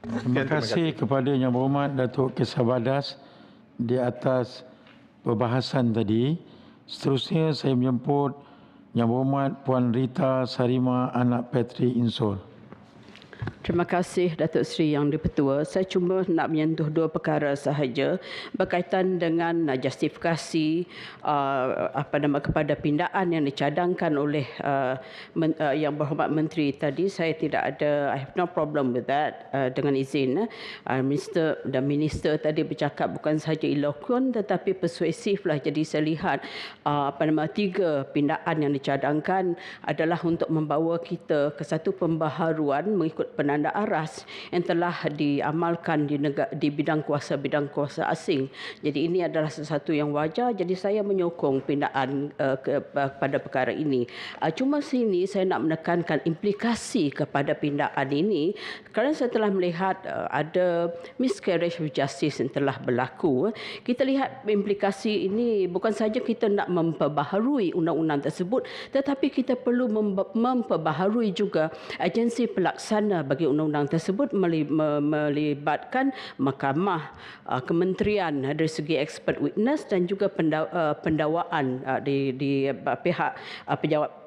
A: Terima kasih kepada Yang Berhormat Datuk Kesabadas di atas perbahasan tadi. Seterusnya saya menjemput Yang Berhormat Puan Rita Sarima anak Petri Insol.
G: Terima kasih Datuk Seri Yang di-Pertua. Saya cuma nak menyentuh dua perkara sahaja berkaitan dengan justifikasi kepada pindaan yang dicadangkan oleh Yang Berhormat Menteri tadi. Saya tidak ada, I have no problem with that, dengan izin. Minister tadi bercakap bukan sahaja eloquent tetapi persuasif lah. Jadi saya lihat tiga pindaan yang dicadangkan adalah untuk membawa kita ke satu pembaharuan mengikut penanda aras yang telah diamalkan di bidang kuasa asing. Jadi ini adalah sesuatu yang wajar. Jadi saya menyokong pindaan pada perkara ini. Cuma sini saya nak menekankan implikasi kepada pindaan ini kerana saya telah melihat ada miscarriage of justice yang telah berlaku. Kita lihat implikasi ini bukan sahaja kita nak memperbaharui undang-undang tersebut, tetapi kita perlu memperbaharui juga agensi pelaksana bagi undang-undang tersebut melibatkan mahkamah, kementerian dari segi expert witness dan juga pendawaan di pihak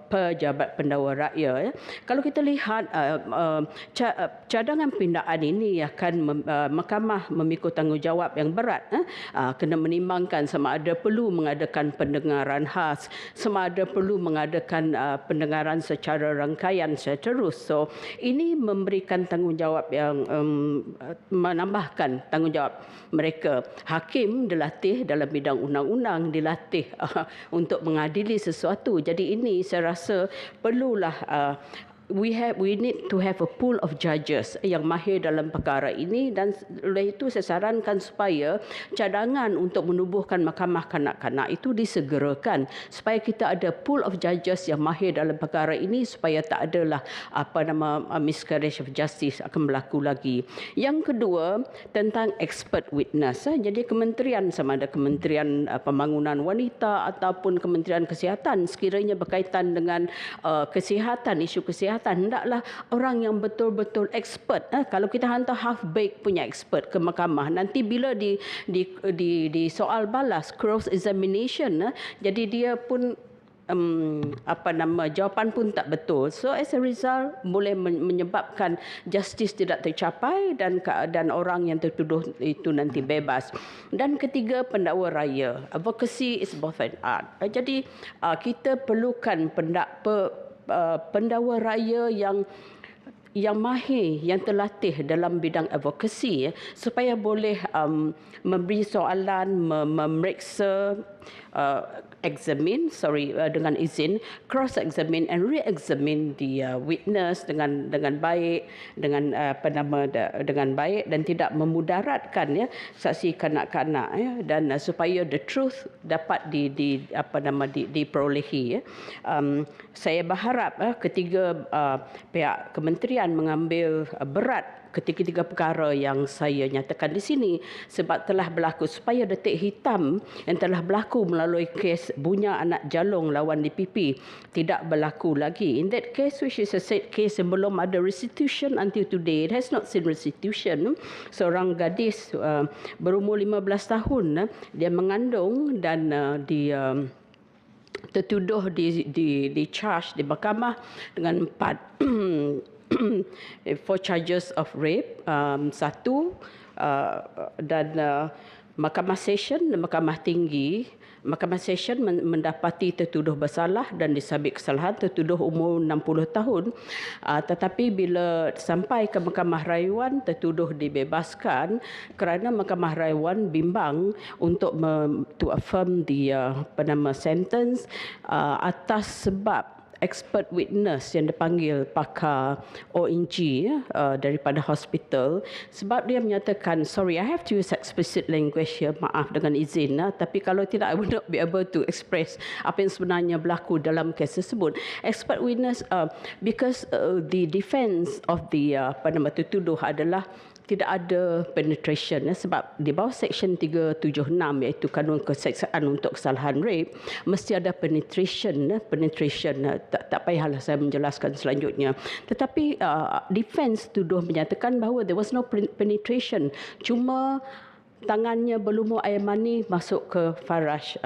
G: pejabat pendakwa rakyat. Kalau kita lihat cadangan pindaan ini akan mahkamah memikul tanggungjawab yang berat, kena menimbangkan sama ada perlu mengadakan pendengaran khas, sama ada perlu mengadakan pendengaran secara rangkaian secara terus. So ini memberikan tanggungjawab yang menambahkan tanggungjawab mereka. Hakim dilatih dalam bidang undang-undang, dilatih untuk mengadili sesuatu. Jadi ini saya rasa perlulah we need to have a pool of judges yang mahir dalam perkara ini, dan oleh itu saya sarankan supaya cadangan untuk menubuhkan mahkamah kanak-kanak itu disegerakan supaya kita ada pool of judges yang mahir dalam perkara ini supaya tak adalah miscarriage of justice akan berlaku lagi. Yang kedua tentang expert witness. Jadi kementerian, sama ada Kementerian Pembangunan Wanita ataupun Kementerian Kesihatan, sekiranya berkaitan dengan kesihatan, isu kesihatan, hendaklah orang yang betul-betul expert. Kalau kita hantar half-baked punya expert ke mahkamah, nanti bila di soal balas, cross examination, jadi dia pun jawapan pun tak betul. So as a result boleh menyebabkan justice tidak tercapai dan orang yang tertuduh itu nanti bebas. Dan ketiga, pendakwa raya. Advocacy is both an art. Jadi kita perlukan pendakwa raya yang mahir, yang terlatih dalam bidang advokasi, supaya boleh memberi soalan, memeriksa, dengan izin, cross examine and re-examine the witness dengan baik, dengan baik dan tidak memudaratkan saksi kanak-kanak, dan supaya the truth dapat diperolehi. Saya berharap ketiga pihak kementerian mengambil berat ketiga-tiga perkara yang saya nyatakan di sini, sebab telah berlaku, supaya detik hitam yang telah berlaku melalui kes Bunya Anak Jalong lawan DPP tidak berlaku lagi. In that case, which is a said case yang belum ada restitution until today, it has not seen restitution. Seorang gadis berumur 15 tahun, dia mengandung dan tertuduh di charge di mahkamah dengan 4 charges of rape, dan Mahkamah Session mendapati tertuduh bersalah dan disabit kesalahan, tertuduh umur 60 tahun. Tetapi bila sampai ke Mahkamah Rayuan, tertuduh dibebaskan kerana Mahkamah Rayuan bimbang untuk to affirm the sentence atas sebab expert witness yang dipanggil pakar ONG daripada hospital, sebab dia menyatakan, sorry, I have to use explicit language here, maaf dengan izin, tapi kalau tidak I will not be able to express apa yang sebenarnya berlaku dalam kes tersebut. Expert witness because the defense of the tertuduh adalah tidak ada penetration, sebab di bawah Section 376 iaitu Kanun Keseksaan untuk Kesalahan Rape mesti ada penetration. Tak payahlah saya menjelaskan selanjutnya. Tetapi defense tuduh menyatakan bahawa there was no penetration, cuma tangannya berlumur air mani masuk ke faraj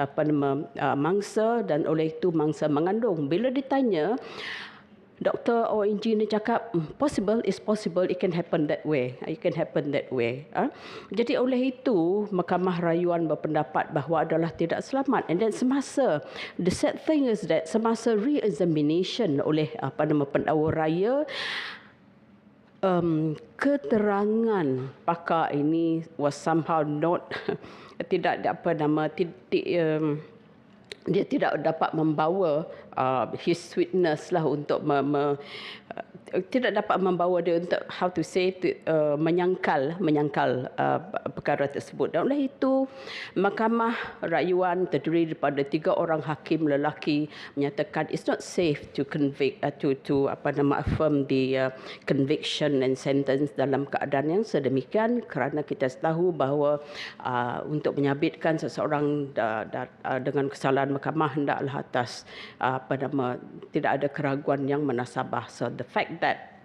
G: mangsa, dan oleh itu mangsa mengandung. Bila ditanya, Doktor ONG ni cakap possible, is possible, it can happen that way, it can happen that way. Jadi oleh itu Mahkamah Rayuan berpendapat bahawa adalah tidak selamat. And then semasa, the sad thing is that semasa re-examination oleh pendakwa raya, keterangan pakar ini was somehow not dia tidak dapat membawa his witness lah untuk tidak dapat membawa dia untuk menyangkal perkara tersebut. Dan oleh itu Mahkamah Rayuan terdiri daripada 3 orang hakim lelaki menyatakan it's not safe to convict to affirm the conviction and sentence dalam keadaan yang sedemikian, kerana kita tahu bahawa untuk menyabitkan seseorang dengan kesalahan mahkamah hendaklah atas tidak ada keraguan yang menasabah. So the fact that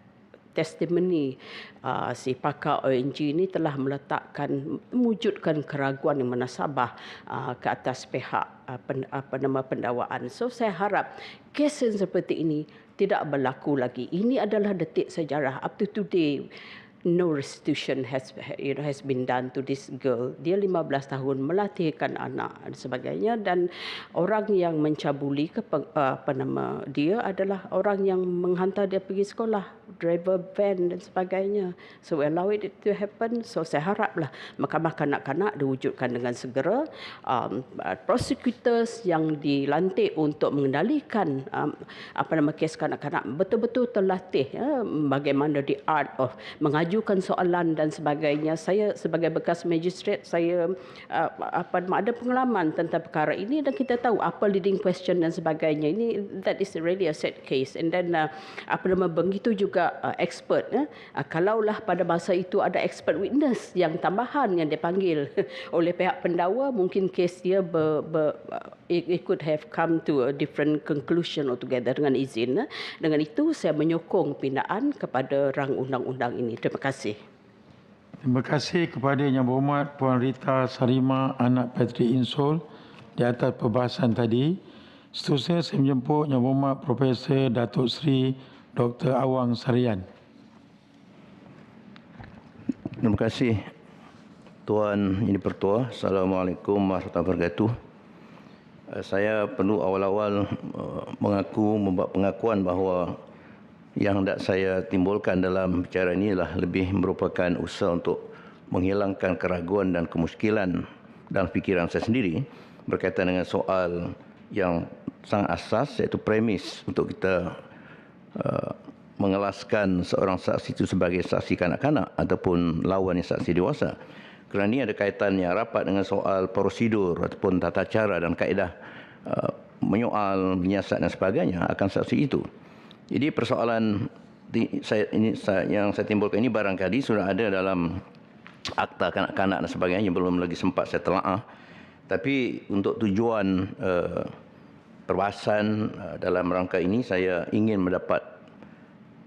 G: testimoni si pakar ONG ini telah mewujudkan keraguan yang menasabah ke atas pihak pendakwaan. So saya harap kes yang seperti ini tidak berlaku lagi. Ini adalah detik sejarah. Up to today, no restitution has been done to this girl. Dia 15 tahun melahirkan anak dan sebagainya, dan orang yang mencabuli dia adalah orang yang menghantar dia pergi sekolah, driver van dan sebagainya. So we allow it to happen. So saya haraplah Mahkamah Kanak-Kanak diwujudkan dengan segera. Prosecutors yang dilantik untuk mengendalikan kes kanak-kanak betul-betul terlatih bagaimana the art of mengajukan soalan dan sebagainya. Saya sebagai bekas magistrate, saya ada pengalaman tentang perkara ini, dan kita tahu apa leading question dan sebagainya. That is really a sad case. And then begitu juga expert. Kalaulah pada masa itu ada expert witness yang tambahan yang dipanggil oleh pihak pendakwa, mungkin kes dia it could have come to a different conclusion altogether. Dengan izin, dengan itu saya menyokong pindaan kepada rang undang-undang ini. Terima kasih.
A: Terima kasih kepada Yang Berhormat Puan Rita Sarima, anak Patrick Insol, di atas perbahasan tadi. Seterusnya saya menjemput Yang Berhormat Profesor Datuk Seri Dr. Awang Sarian.
H: Terima kasih Tuan Yang Dipertua. Assalamualaikum warahmatullahi wabarakatuh. Saya perlu awal-awal membuat pengakuan bahawa yang hendak saya timbulkan dalam bicara ini adalah lebih merupakan usaha untuk menghilangkan keraguan dan kemuskilan dalam fikiran saya sendiri berkaitan dengan soal yang sangat asas, iaitu premis untuk kita mengelaskan seorang saksi itu sebagai saksi kanak-kanak ataupun lawan yang saksi dewasa. Kerana ini ada kaitan yang rapat dengan soal prosedur ataupun tata cara dan kaedah menyoal, menyiasat dan sebagainya akan saksi itu. Jadi persoalan yang saya timbulkan ini barangkali sudah ada dalam akta kanak-kanak dan sebagainya yang belum lagi sempat saya telaah. Tapi untuk tujuan perbahasan dalam rangka ini, saya ingin mendapat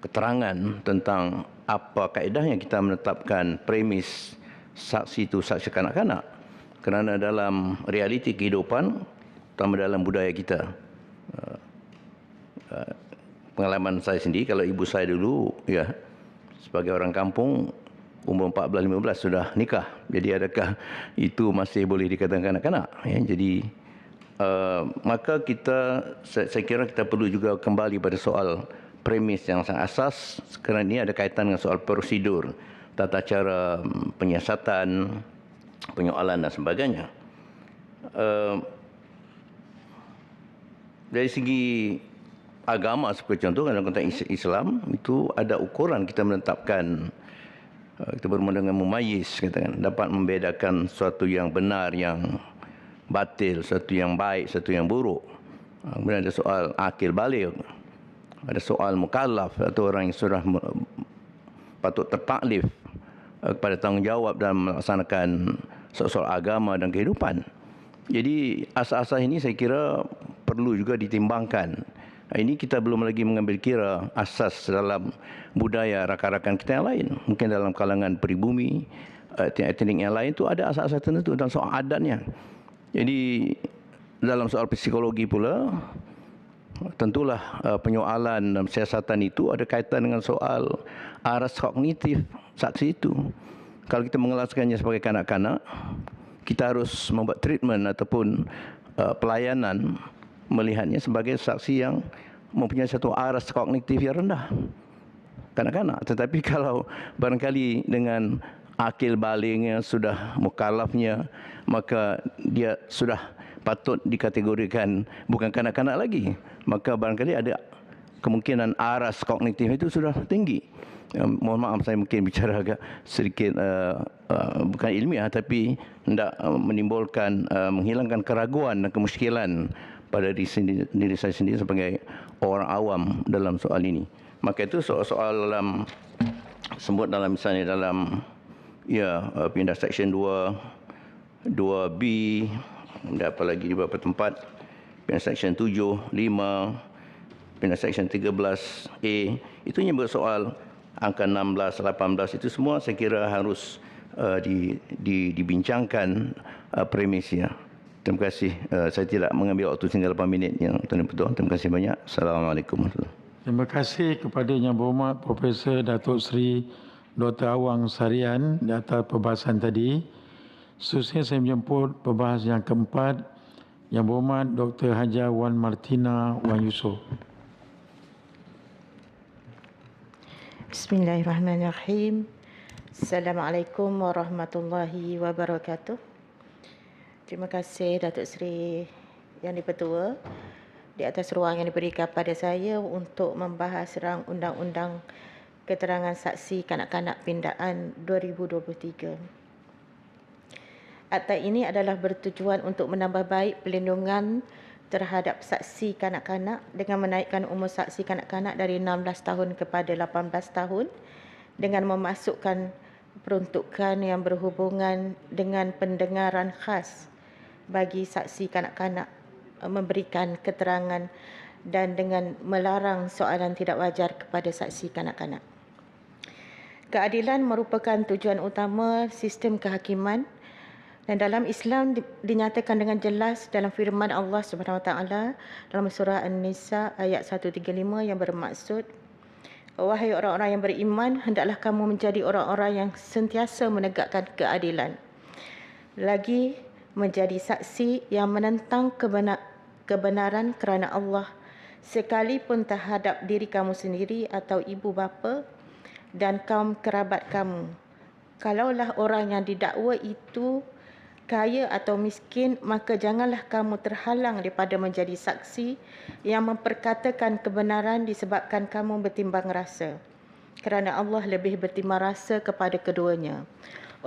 H: keterangan tentang apa kaedahnya kita menetapkan premis saksi itu saksi kanak-kanak. Kerana dalam realiti kehidupan, terutama dalam budaya kita, pengalaman saya sendiri, kalau ibu saya dulu sebagai orang kampung umur 14-15 sudah nikah. Jadi adakah itu masih boleh dikatakan kanak-kanak? Jadi maka saya kira kita perlu juga kembali pada soal premis yang sangat asas, kerana ini ada kaitan dengan soal prosedur, tata cara penyiasatan, penyoalan dan sebagainya. Dari segi agama seperti contoh dalam konteks Islam, itu ada ukuran kita menetapkan, kita bermula dengan mumayyiz, katakan, dapat membedakan sesuatu yang benar, yang batil, sesuatu yang baik, sesuatu yang buruk. Kemudian ada soal akil baligh, ada soal mukallaf atau orang yang sudah patut tertaklif kepada tanggungjawab dalam melaksanakan soal agama dan kehidupan. Jadi asas-asas ini saya kira perlu juga ditimbangkan. Ini kita belum lagi mengambil kira asas dalam budaya rakan-rakan kita yang lain. Mungkin dalam kalangan peribumi, etnik yang lain itu ada asas-asas tertentu dalam soal adatnya. Jadi dalam soal psikologi pula, tentulah penyoalan dan siasatan itu ada kaitan dengan soal aras kognitif saksi itu. Kalau kita mengelaskannya sebagai kanak-kanak, kita harus membuat treatment ataupun pelayanan melihatnya sebagai saksi yang mempunyai satu aras kognitif yang rendah, kanak-kanak. Tetapi kalau barangkali dengan akil balignya, sudah mukallafnya, maka dia sudah patut dikategorikan bukan kanak-kanak lagi. Maka barangkali ada kemungkinan aras kognitif itu sudah tinggi. Mohon maaf saya mungkin bicara agak sedikit bukan ilmiah, tapi hendak menimbulkan menghilangkan keraguan dan kemusykilan pada diri saya sendiri sebagai orang awam dalam soal ini. Maka itu soal dalam sebut dalam misalnya dalam pindah section 2, 2B, dan apa lagi di beberapa tempat, pindah section 7, 5, pindah section 13A, itu hanya bersoal angka 16, 18, itu semua saya kira harus dibincangkan premisnya. Terima kasih. Saya tidak mengambil waktu tinggal 8 minit yang Tuan Ketua. Terima kasih banyak. Assalamualaikum.
A: Terima kasih kepada Yang Berhormat Profesor Datuk Seri Dr. Awang Sarian di atas perbahasan tadi. Seterusnya saya menjemput pembahas yang keempat, Yang Berhormat Dr. Haja Wan Martina Wan Yusof.
I: Bismillahirrahmanirrahim. Assalamualaikum warahmatullahi wabarakatuh. Terima kasih Datuk Seri Yang di-Pertua di atas ruang yang diberikan pada saya untuk membahas rang Undang-Undang Keterangan Saksi Kanak-Kanak Pindaan 2023. Akta ini adalah bertujuan untuk menambah baik perlindungan terhadap saksi kanak-kanak dengan menaikkan umur saksi kanak-kanak dari 16 tahun kepada 18 tahun dengan memasukkan peruntukan yang berhubungan dengan pendengaran khas bagi saksi kanak-kanak memberikan keterangan dan dengan melarang soalan tidak wajar kepada saksi kanak-kanak. Keadilan merupakan tujuan utama sistem kehakiman dan dalam Islam dinyatakan dengan jelas dalam firman Allah Subhanahu Wa Taala dalam surah An-Nisa ayat 135 yang bermaksud, wahai orang-orang yang beriman, hendaklah kamu menjadi orang-orang yang sentiasa menegakkan keadilan. Lagi menjadi saksi yang menentang kebenaran kerana Allah, sekalipun terhadap diri kamu sendiri atau ibu bapa dan kaum kerabat kamu. Kalaulah orang yang didakwa itu kaya atau miskin, maka janganlah kamu terhalang daripada menjadi saksi yang memperkatakan kebenaran disebabkan kamu bertimbang rasa. Kerana Allah lebih bertimbang rasa kepada keduanya.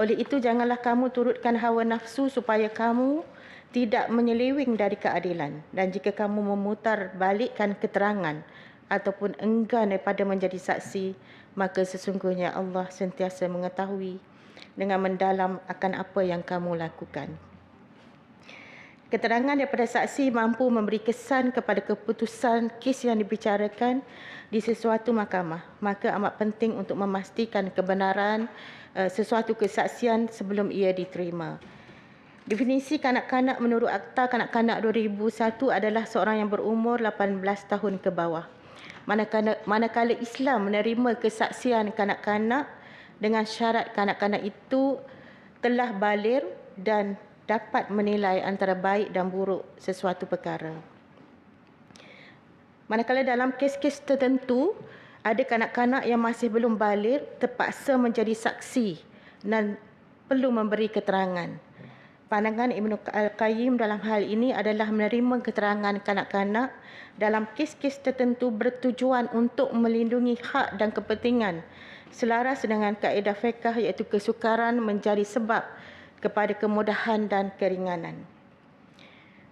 I: Oleh itu, janganlah kamu turutkan hawa nafsu supaya kamu tidak menyeleweng dari keadilan. Dan jika kamu memutar balikkan keterangan ataupun enggan daripada menjadi saksi, maka sesungguhnya Allah sentiasa mengetahui dengan mendalam akan apa yang kamu lakukan. Keterangan daripada saksi mampu memberi kesan kepada keputusan kes yang dibicarakan di sesuatu mahkamah. Maka amat penting untuk memastikan kebenaran sesuatu kesaksian sebelum ia diterima. Definisi kanak-kanak menurut Akta Kanak-Kanak 2001 adalah seorang yang berumur 18 tahun ke bawah. Manakala Islam menerima kesaksian kanak-kanak dengan syarat kanak-kanak itu telah baligh dan dapat menilai antara baik dan buruk sesuatu perkara. Manakala dalam kes-kes tertentu, ada kanak-kanak yang masih belum baligh terpaksa menjadi saksi dan perlu memberi keterangan. Pandangan Ibnu Al-Qayyim dalam hal ini adalah menerima keterangan kanak-kanak dalam kes-kes tertentu bertujuan untuk melindungi hak dan kepentingan selaras dengan kaedah fiqh, iaitu kesukaran menjadi sebab kepada kemudahan dan keringanan.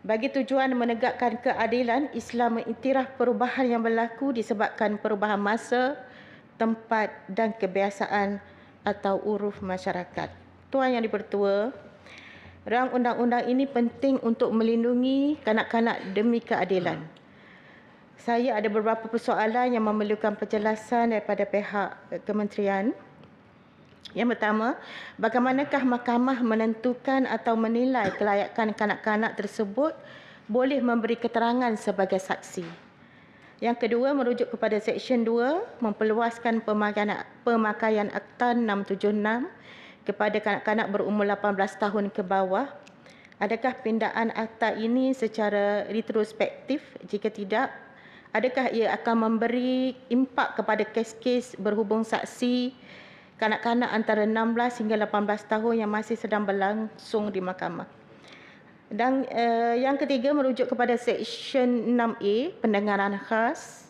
I: Bagi tujuan menegakkan keadilan, Islam mengiktiraf perubahan yang berlaku disebabkan perubahan masa, tempat dan kebiasaan atau uruf masyarakat. Tuan Yang di-Pertua, rang undang-undang ini penting untuk melindungi kanak-kanak demi keadilan. Saya ada beberapa persoalan yang memerlukan penjelasan daripada pihak kementerian. Yang pertama, bagaimanakah mahkamah menentukan atau menilai kelayakan kanak-kanak tersebut boleh memberi keterangan sebagai saksi? Yang kedua, merujuk kepada Seksyen 2, memperluaskan pemakaian Akta 676 kepada kanak-kanak berumur 18 tahun ke bawah. Adakah pindaan akta ini secara retrospektif? Jika tidak, adakah ia akan memberi impak kepada kes-kes berhubung saksi kanak-kanak antara 16 hingga 18 tahun yang masih sedang berlangsung di mahkamah? Dan yang ketiga, merujuk kepada Seksyen 6A, pendengaran khas.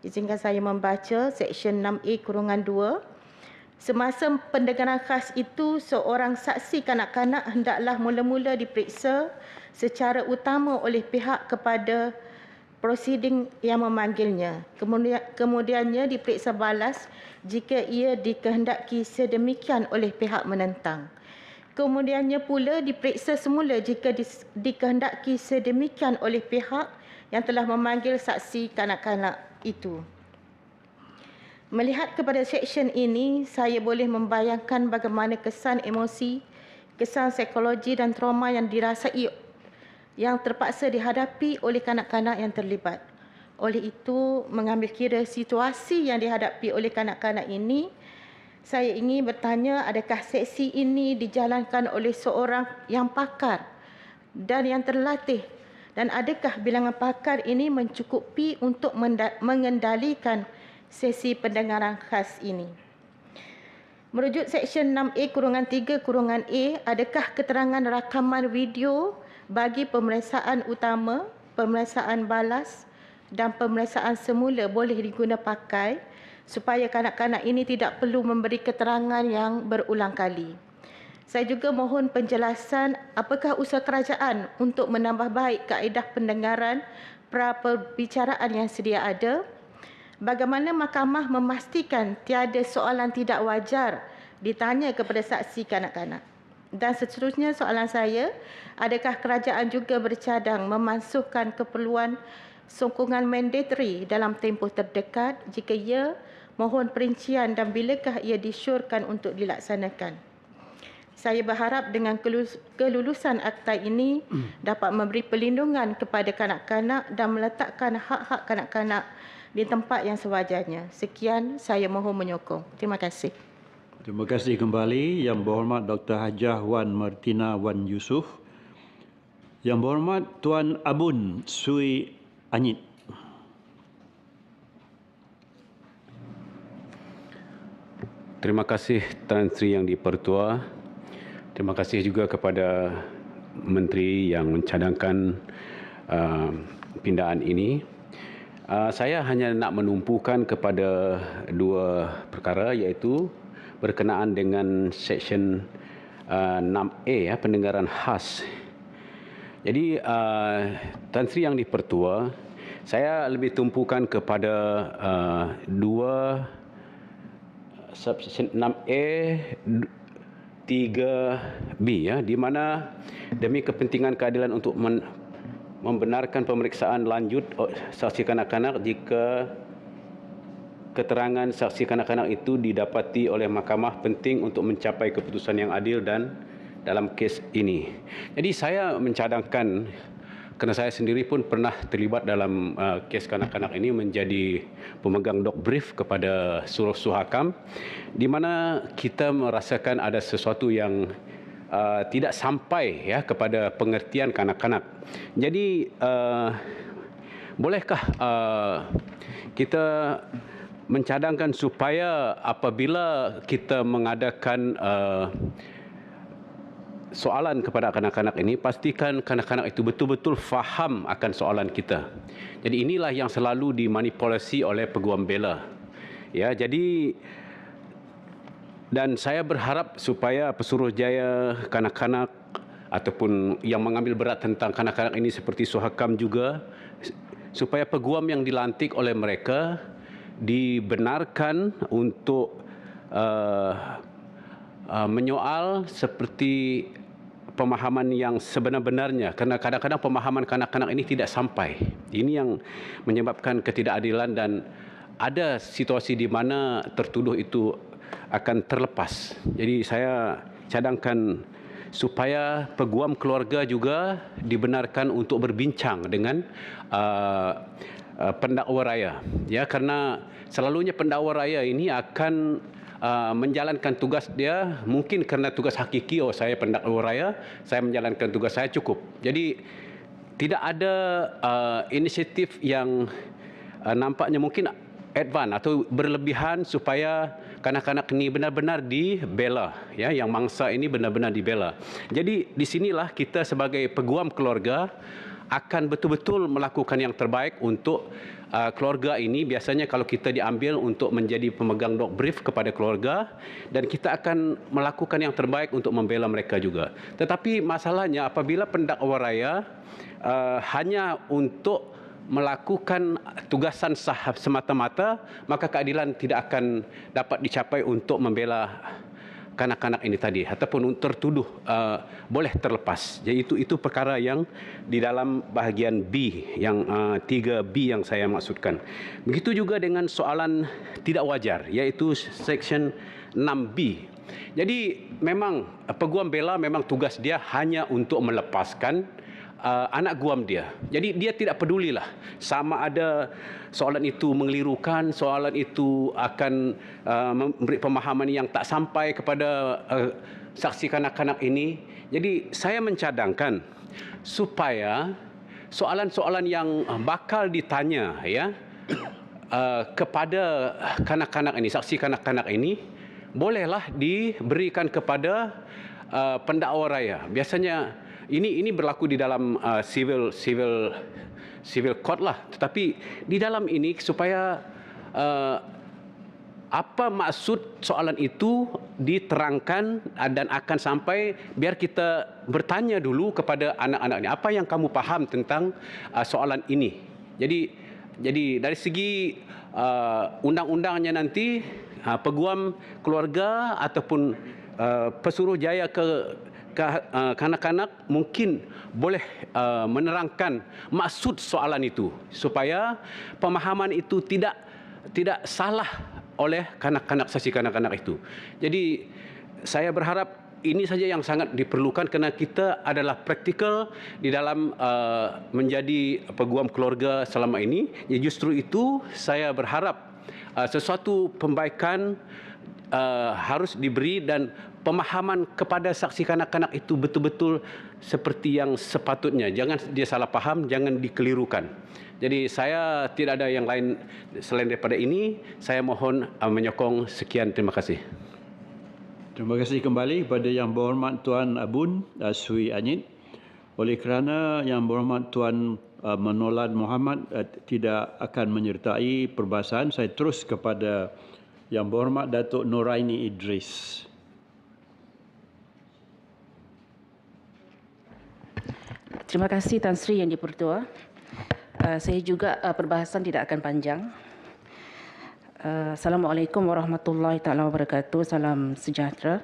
I: Izinkan saya membaca Seksyen 6A-2. Semasa pendengaran khas itu, seorang saksi kanak-kanak hendaklah mula-mula diperiksa secara utama oleh pihak kepada prosiding yang memanggilnya. Kemudiannya diperiksa balas jika ia dikehendaki sedemikian oleh pihak menentang. Kemudiannya pula diperiksa semula jika dikehendaki sedemikian oleh pihak yang telah memanggil saksi kanak-kanak itu. Melihat kepada seksyen ini, saya boleh membayangkan bagaimana kesan emosi, kesan psikologi dan trauma yang dirasai yang terpaksa dihadapi oleh kanak-kanak yang terlibat. Oleh itu, mengambil kira situasi yang dihadapi oleh kanak-kanak ini, saya ingin bertanya, adakah sesi ini dijalankan oleh seorang yang pakar dan yang terlatih, dan adakah bilangan pakar ini mencukupi untuk mengendalikan sesi pendengaran khas ini? Merujuk Seksyen 6A-3-A, adakah keterangan rakaman video bagi pemeriksaan utama, pemeriksaan balas dan pemeriksaan semula boleh diguna pakai supaya kanak-kanak ini tidak perlu memberi keterangan yang berulang kali? Saya juga mohon penjelasan apakah usaha kerajaan untuk menambah baik kaedah pendengaran pra-perbicaraan yang sedia ada. Bagaimana mahkamah memastikan tiada soalan tidak wajar ditanya kepada saksi kanak-kanak? Dan seterusnya soalan saya, adakah kerajaan juga bercadang memansuhkan keperluan sokongan mandatory dalam tempoh terdekat? Jika ya, mohon perincian dan bilakah ia disyorkan untuk dilaksanakan? Saya berharap dengan kelulusan akta ini dapat memberi perlindungan kepada kanak-kanak dan meletakkan hak-hak kanak-kanak di tempat yang sewajarnya. Sekian, saya mohon menyokong. Terima kasih.
J: Terima kasih kembali. Yang berhormat Dr. Hajah Wan Martina Wan Yusof. Yang berhormat Tuan Abun Sui Anyit.
K: Terima kasih Tan Sri Yang di-Pertua. Terima kasih juga kepada Menteri yang mencadangkan pindaan ini. Saya hanya nak menumpukan kepada dua perkara, iaitu berkenaan dengan Seksyen 6A, pendengaran khas. Jadi Tan Sri Yang di-Pertua, saya lebih tumpukan kepada dua Subsection 6A 3B, di mana demi kepentingan keadilan untuk membenarkan pemeriksaan lanjut saksi kanak-kanak jika keterangan saksi kanak-kanak itu didapati oleh mahkamah penting untuk mencapai keputusan yang adil dan dalam kes ini. Jadi saya mencadangkan, kerana saya sendiri pun pernah terlibat dalam kes kanak-kanak ini menjadi pemegang doc brief kepada Suruh Suhakam, di mana kita merasakan ada sesuatu yang tidak sampai kepada pengertian kanak-kanak. Jadi bolehkah kita mencadangkan supaya apabila kita mengadakan soalan kepada kanak-kanak ini, pastikan kanak-kanak itu betul-betul faham akan soalan kita. Jadi inilah yang selalu dimanipulasi oleh peguam bela. Jadi dan saya berharap supaya Pesuruhjaya kanak-kanak ataupun yang mengambil berat tentang kanak-kanak ini seperti Suhakam juga, supaya peguam yang dilantik oleh mereka dibenarkan untuk menyoal seperti pemahaman yang sebenar-benarnya, kerana kadang-kadang pemahaman kanak-kanak ini tidak sampai. Ini yang menyebabkan ketidakadilan dan ada situasi di mana tertuduh itu akan terlepas. Jadi saya cadangkan supaya peguam keluarga juga dibenarkan untuk berbincang dengan pendakwa raya. Ya, karena selalunya pendakwa raya ini akan menjalankan tugas dia, mungkin karena tugas hakiki, saya pendakwa raya, saya menjalankan tugas saya cukup. Jadi tidak ada inisiatif yang nampaknya mungkin advance atau berlebihan supaya kanak-kanak ini benar-benar dibela, ya, yang mangsa ini benar-benar dibela. Jadi di sinilah kita sebagai peguam keluarga akan betul-betul melakukan yang terbaik untuk keluarga ini. Biasanya kalau kita diambil untuk menjadi pemegang dog brief kepada keluarga, dan kita akan melakukan yang terbaik untuk membela mereka juga. Tetapi masalahnya apabila pendakwa raya hanya untuk melakukan tugasan sah semata-mata, maka keadilan tidak akan dapat dicapai untuk membela kanak-kanak ini tadi, ataupun tertuduh boleh terlepas. Jadi itu perkara yang di dalam bahagian B, yang 3B yang saya maksudkan. Begitu juga dengan soalan tidak wajar, iaitu section 6B. Jadi memang peguam bela memang tugas dia hanya untuk melepaskan anak guam dia. Jadi dia tidak pedulilah sama ada soalan itu mengelirukan, soalan itu akan memberi pemahaman yang tak sampai kepada saksi kanak-kanak ini. Jadi saya mencadangkan supaya soalan-soalan yang bakal ditanya, ya, kepada kanak-kanak ini, saksi kanak-kanak ini, bolehlah diberikan kepada pendakwa raya. Biasanya ini berlaku di dalam civil court lah. Tetapi di dalam ini supaya apa maksud soalan itu diterangkan dan akan sampai, biar kita bertanya dulu kepada anak-anak ini, apa yang kamu paham tentang soalan ini. Jadi dari segi undang-undangnya nanti, peguam keluarga ataupun pesuruh jaya kanak-kanak mungkin boleh menerangkan maksud soalan itu supaya pemahaman itu tidak salah oleh kanak-kanak, saksi kanak-kanak itu. Jadi saya berharap ini saja yang sangat diperlukan, kerana kita adalah praktikal di dalam menjadi peguam keluarga selama ini. Ya, justru itu saya berharap sesuatu pembaikan harus diberi, dan pemahaman kepada saksi kanak-kanak itu betul-betul seperti yang sepatutnya. Jangan dia salah faham, jangan dikelirukan. Jadi saya tidak ada yang lain selain daripada ini. Saya mohon menyokong. Sekian, terima kasih.
J: Terima kasih kembali kepada Yang Berhormat Tuan Abun Sui Anyit. Oleh kerana Yang Berhormat Tuan Manolan Muhammad tidak akan menyertai perbahasan, saya terus kepada Yang Berhormat Datuk Noraini Idris.
L: Terima kasih Tan Sri Yang di-Pertua. Saya juga perbahasan tidak akan panjang. Assalamualaikum warahmatullahi taala wabarakatuh. Salam sejahtera.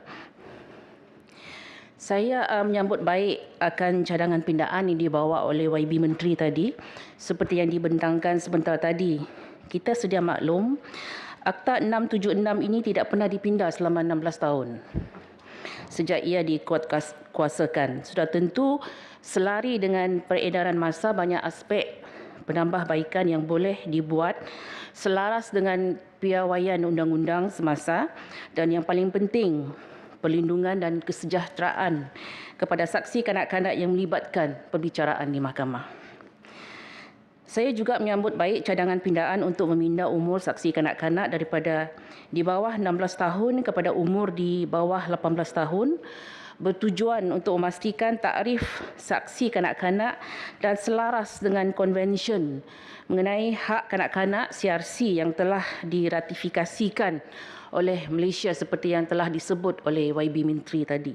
L: Saya menyambut baik akan cadangan pindaan yang dibawa oleh YB Menteri tadi. Seperti yang dibentangkan sebentar tadi, kita sedia maklum Akta 676 ini tidak pernah dipindah selama 16 tahun. Sejak ia dikuasakan, sudah tentu selari dengan peredaran masa, banyak aspek penambahbaikan yang boleh dibuat selaras dengan piawaian undang-undang semasa, dan yang paling penting, perlindungan dan kesejahteraan kepada saksi kanak-kanak yang melibatkan perbicaraan di mahkamah. Saya juga menyambut baik cadangan pindaan untuk memindah umur saksi kanak-kanak daripada di bawah 16 tahun kepada umur di bawah 18 tahun, bertujuan untuk memastikan takrif saksi kanak-kanak dan selaras dengan konvensyen mengenai hak kanak-kanak CRC yang telah diratifikasikan oleh Malaysia seperti yang telah disebut oleh YB Menteri tadi.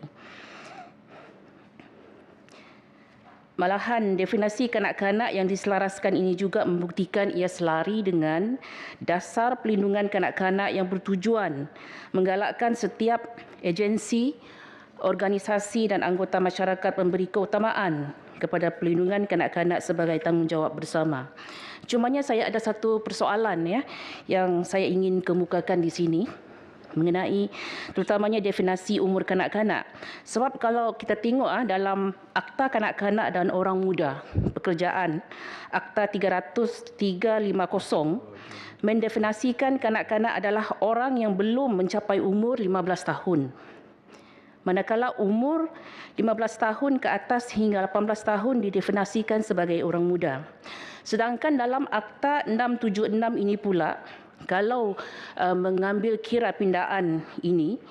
L: Malahan definisi kanak-kanak yang diselaraskan ini juga membuktikan ia selari dengan dasar pelindungan kanak-kanak yang bertujuan menggalakkan setiap agensi, organisasi dan anggota masyarakat memberi keutamaan kepada pelindungan kanak-kanak sebagai tanggungjawab bersama. Cumanya saya ada satu persoalan yang saya ingin kemukakan di sini. mengenai terutamanya definisi umur kanak-kanak. Sebab kalau kita tengok dalam Akta Kanak-kanak dan Orang Muda Pekerjaan, Akta 350 mendefinisikan kanak-kanak adalah orang yang belum mencapai umur 15 tahun. Manakala umur 15 tahun ke atas hingga 18 tahun didefinisikan sebagai orang muda. Sedangkan dalam Akta 676 ini pula, kalau mengambil kira pindaan ini,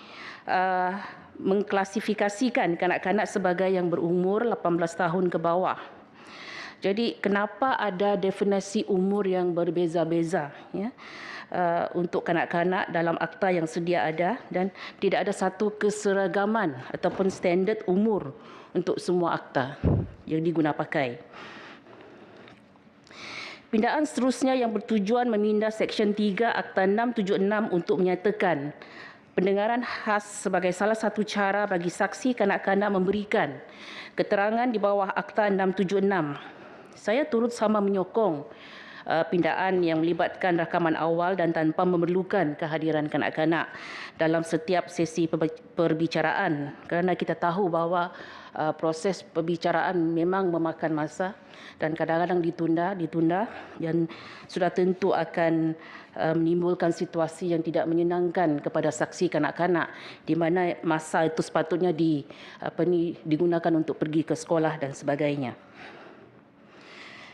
L: mengklasifikasikan kanak-kanak sebagai yang berumur 18 tahun ke bawah. Jadi kenapa ada definisi umur yang berbeza-beza ya, untuk kanak-kanak dalam akta yang sedia ada, dan tidak ada satu keseragaman ataupun standard umur untuk semua akta yang digunapakai. Pindaan seterusnya yang bertujuan memindah Seksyen 3 Akta 676 untuk menyatakan pendengaran khas sebagai salah satu cara bagi saksi kanak-kanak memberikan keterangan di bawah Akta 676. Saya turut sama menyokong pindaan yang melibatkan rakaman awal dan tanpa memerlukan kehadiran kanak-kanak dalam setiap sesi perbicaraan, kerana kita tahu bahawa proses perbicaraan memang memakan masa dan kadang-kadang ditunda dan sudah tentu akan menimbulkan situasi yang tidak menyenangkan kepada saksi kanak-kanak, di mana masa itu sepatutnya digunakan untuk pergi ke sekolah dan sebagainya.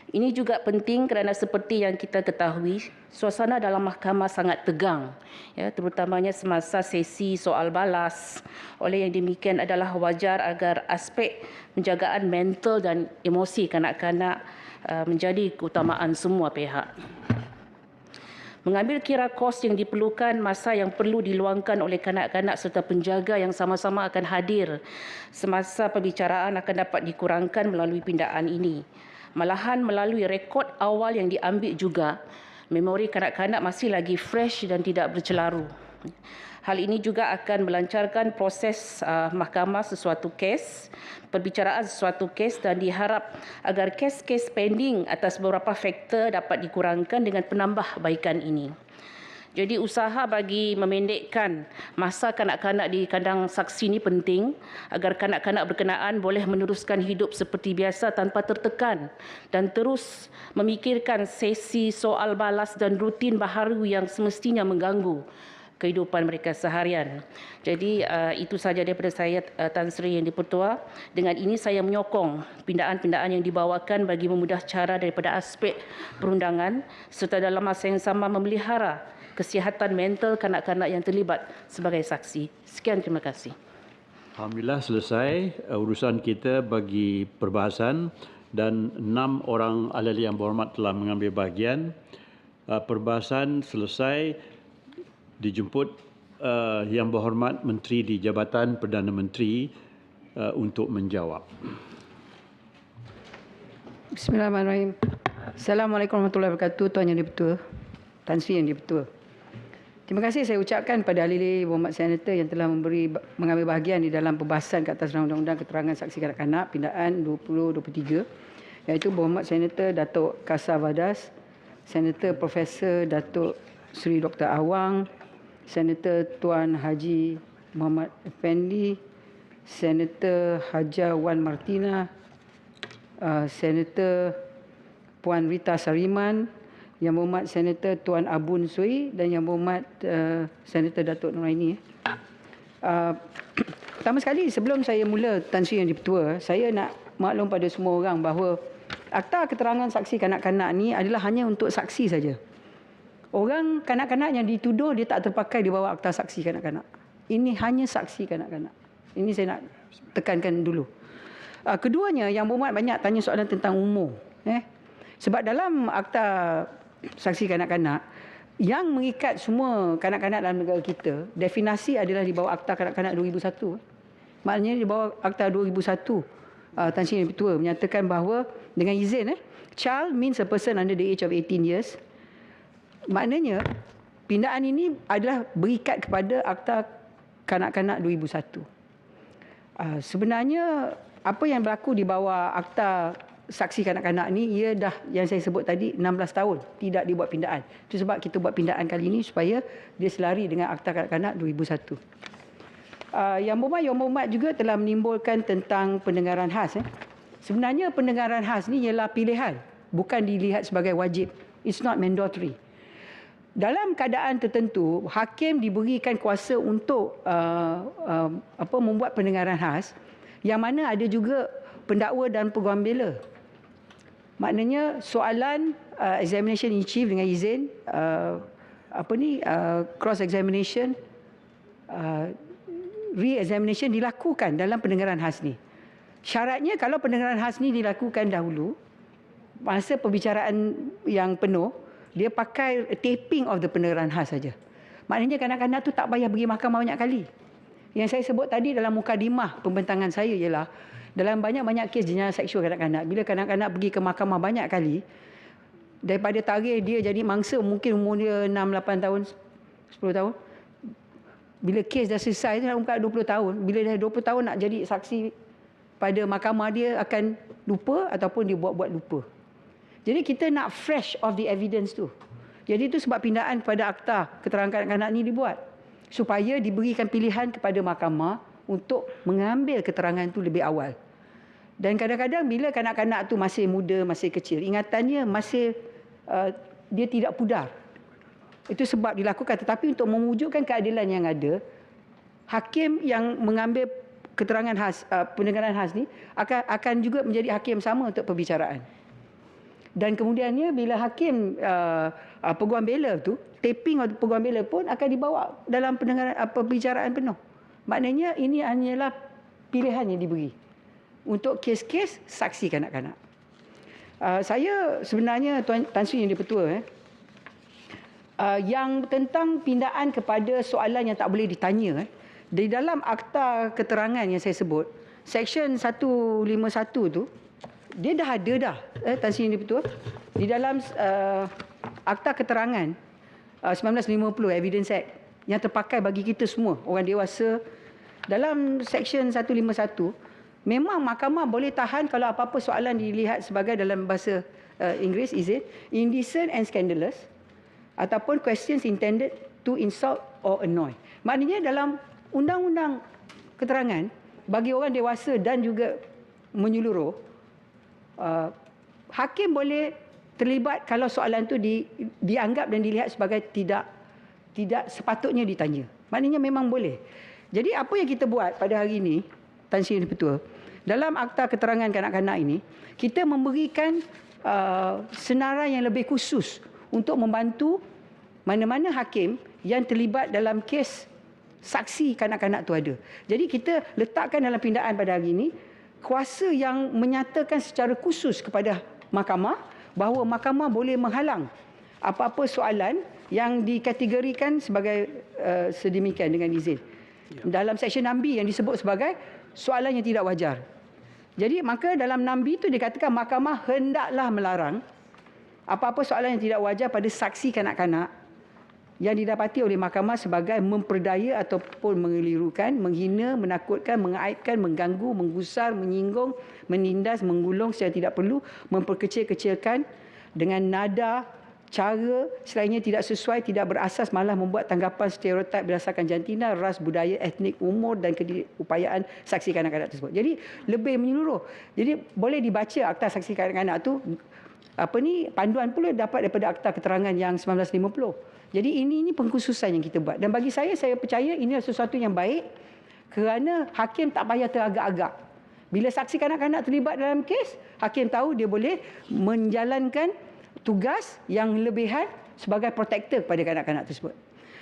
L: Ini juga penting kerana seperti yang kita ketahui, suasana dalam mahkamah sangat tegang, ya, terutamanya semasa sesi soal balas. Oleh yang demikian adalah wajar agar aspek penjagaan mental dan emosi kanak-kanak menjadi keutamaan semua pihak. Mengambil kira kos yang diperlukan, masa yang perlu diluangkan oleh kanak-kanak serta penjaga yang sama-sama akan hadir semasa perbicaraan akan dapat dikurangkan melalui pindaan ini. Malahan melalui rekod awal yang diambil juga, memori kanak-kanak masih lagi fresh dan tidak bercelaru. Hal ini juga akan melancarkan proses mahkamah sesuatu kes, perbicaraan sesuatu kes, dan diharap agar kes-kes pending atas beberapa faktor dapat dikurangkan dengan penambahbaikan ini. Jadi usaha bagi memendekkan masa kanak-kanak di kandang saksi ini penting agar kanak-kanak berkenaan boleh meneruskan hidup seperti biasa tanpa tertekan dan terus memikirkan sesi soal balas dan rutin baharu yang semestinya mengganggu kehidupan mereka seharian. Jadi itu sahaja daripada saya, Tan Sri Yang di-Pertua. Dengan ini saya menyokong pindaan-pindaan yang dibawakan bagi memudah cara daripada aspek perundangan serta dalam masa yang sama memelihara kesihatan mental kanak-kanak yang terlibat sebagai saksi. Sekian, terima kasih.
J: Alhamdulillah selesai urusan kita bagi perbahasan dan 6 orang ahli yang berhormat telah mengambil bahagian. Perbahasan selesai, dijemput Yang Berhormat Menteri di Jabatan Perdana Menteri untuk menjawab.
D: Bismillahirrahmanirrahim. Assalamualaikum warahmatullahi wabarakatuh, Tuan Yang di-Pertua, Tan Sri Yang di-Pertua. Terima kasih saya ucapkan pada ahli berhormat senator yang telah mengambil bahagian di dalam pembahasan ke atas undang-undang keterangan saksi kanak-kanak pindaan 2023, iaitu berhormat Senator Datuk Kasar Vadas, Senator Profesor Datuk Seri Dr. Awang, Senator Tuan Haji Muhammad Effendi, Senator Haja Wan Martina, Senator Puan Rita Sariman, Yang Berhormat Senator Tuan Abun Sui, dan Yang Berhormat Senator Datuk Noraini. Pertama sekali, sebelum saya mula Tan Sri Yang di-Pertua, saya nak maklum pada semua orang bahawa akta keterangan saksi kanak-kanak ni adalah hanya untuk saksi saja. Orang kanak-kanak yang dituduh dia tak terpakai di bawah akta saksi kanak-kanak. Ini hanya saksi kanak-kanak. Ini saya nak tekankan dulu. Keduanya, Yang Berhormat banyak tanya soalan tentang umur. Sebab dalam akta saksi kanak-kanak, yang mengikat semua kanak-kanak dalam negara kita, definisi adalah di bawah Akta Kanak-kanak 2001. Maknanya di bawah Akta 2001, Tan Sri Yang di-Pertua menyatakan bahawa dengan izin, child means a person under the age of 18 years. Maknanya pindaan ini adalah berikat kepada Akta Kanak-kanak 2001. Sebenarnya apa yang berlaku di bawah Akta saksi kanak-kanak ni ia dah yang saya sebut tadi 16 tahun tidak dibuat pindaan. Itu sebab kita buat pindaan kali ini supaya dia selari dengan Akta Kanak-kanak 2001. Yang Berhormat juga telah menimbulkan tentang pendengaran khas. Sebenarnya pendengaran khas ni ialah pilihan, bukan dilihat sebagai wajib. It's not mandatory. Dalam keadaan tertentu, hakim diberikan kuasa untuk membuat pendengaran khas, yang mana ada juga pendakwa dan peguam bela. Maknanya soalan examination in chief dengan izin cross examination, re-examination dilakukan dalam pendengaran khas ni. Syaratnya kalau pendengaran khas ni dilakukan dahulu, masa perbicaraan yang penuh, dia pakai taping of the pendengaran khas saja. Maknanya kanak-kanak tu tak payah pergi mahkamah banyak kali. Yang saya sebut tadi dalam mukadimah pembentangan saya ialah dalam banyak-banyak kes jenayah seksual kanak-kanak, bila kanak-kanak pergi ke mahkamah banyak kali, daripada tarikh dia jadi mangsa mungkin umur dia 6-8 tahun, 10 tahun. Bila kes dah selesai, nak umur 20 tahun. Bila dah 20 tahun nak jadi saksi pada mahkamah, dia akan lupa ataupun dia buat-buat lupa. Jadi kita nak fresh of the evidence tu. Jadi itu sebab pindaan kepada Akta Keterangan Kanak-kanak ni dibuat. Supaya diberikan pilihan kepada mahkamah untuk mengambil keterangan tu lebih awal. Dan kadang-kadang bila kanak-kanak tu masih muda, masih kecil, ingatannya masih dia tidak pudar. Itu sebab dilakukan. Tetapi untuk mewujudkan keadilan yang ada, hakim yang mengambil keterangan khas, pendengaran khas ni akan juga menjadi hakim sama untuk perbicaraan. Dan kemudiannya bila hakim peguam bela tu, taping atau peguam bela pun akan dibawa dalam pendengaran perbicaraan penuh. Maknanya ini hanyalah pilihan yang diberi untuk kes-kes saksi kanak-kanak. Saya sebenarnya Tan Sri Yang di-Pertua, yang tentang pindaan kepada soalan yang tak boleh ditanya, di dalam Akta Keterangan yang saya sebut, Seksyen 151 tu, dia dah ada dah, Tan Sri Yang di-Pertua, di dalam Akta Keterangan 1950 Evidence Act yang terpakai bagi kita semua, orang dewasa. Dalam Seksyen 151, memang mahkamah boleh tahan kalau apa-apa soalan dilihat sebagai dalam bahasa Inggeris, indecent and scandalous, ataupun questions intended to insult or annoy. Maknanya dalam undang-undang keterangan, bagi orang dewasa dan juga menyeluruh, hakim boleh terlibat kalau soalan itu dianggap dan dilihat sebagai tidak sepatutnya ditanya. Maknanya memang boleh. Jadi apa yang kita buat pada hari ini, Tan Sri Yang di-Pertua, dalam Akta Keterangan Kanak-kanak ini, kita memberikan senarai yang lebih khusus untuk membantu mana-mana hakim yang terlibat dalam kes saksi kanak-kanak tu ada. Jadi kita letakkan dalam pindaan pada hari ini kuasa yang menyatakan secara khusus kepada mahkamah bahawa mahkamah boleh menghalang apa-apa soalan yang dikategorikan sebagai sedemikian dengan izin. Dalam Seksyen 6B yang disebut sebagai soalan yang tidak wajar. Jadi maka dalam 6B itu dikatakan mahkamah hendaklah melarang apa-apa soalan yang tidak wajar pada saksi kanak-kanak yang didapati oleh mahkamah sebagai memperdaya ataupun mengelirukan, menghina, menakutkan, mengaibkan, mengganggu, menggusar, menyinggung, menindas, menggulung secara tidak perlu, memperkecil-kecilkan dengan nada, cara selainnya tidak sesuai, tidak berasas, malah membuat tanggapan stereotip berdasarkan jantina, ras, budaya, etnik, umur dan keupayaan saksi kanak-kanak tersebut. Jadi lebih menyeluruh. Jadi boleh dibaca Akta Saksi Kanak-kanak tu, panduan pula dapat daripada Akta Keterangan yang 1950. Jadi ini pengkhususan yang kita buat. Dan bagi saya percaya ini adalah sesuatu yang baik kerana hakim tak payah teragak-agak. Bila saksi kanak-kanak terlibat dalam kes, hakim tahu dia boleh menjalankan tugas yang lebihan sebagai protector kepada kanak-kanak tersebut.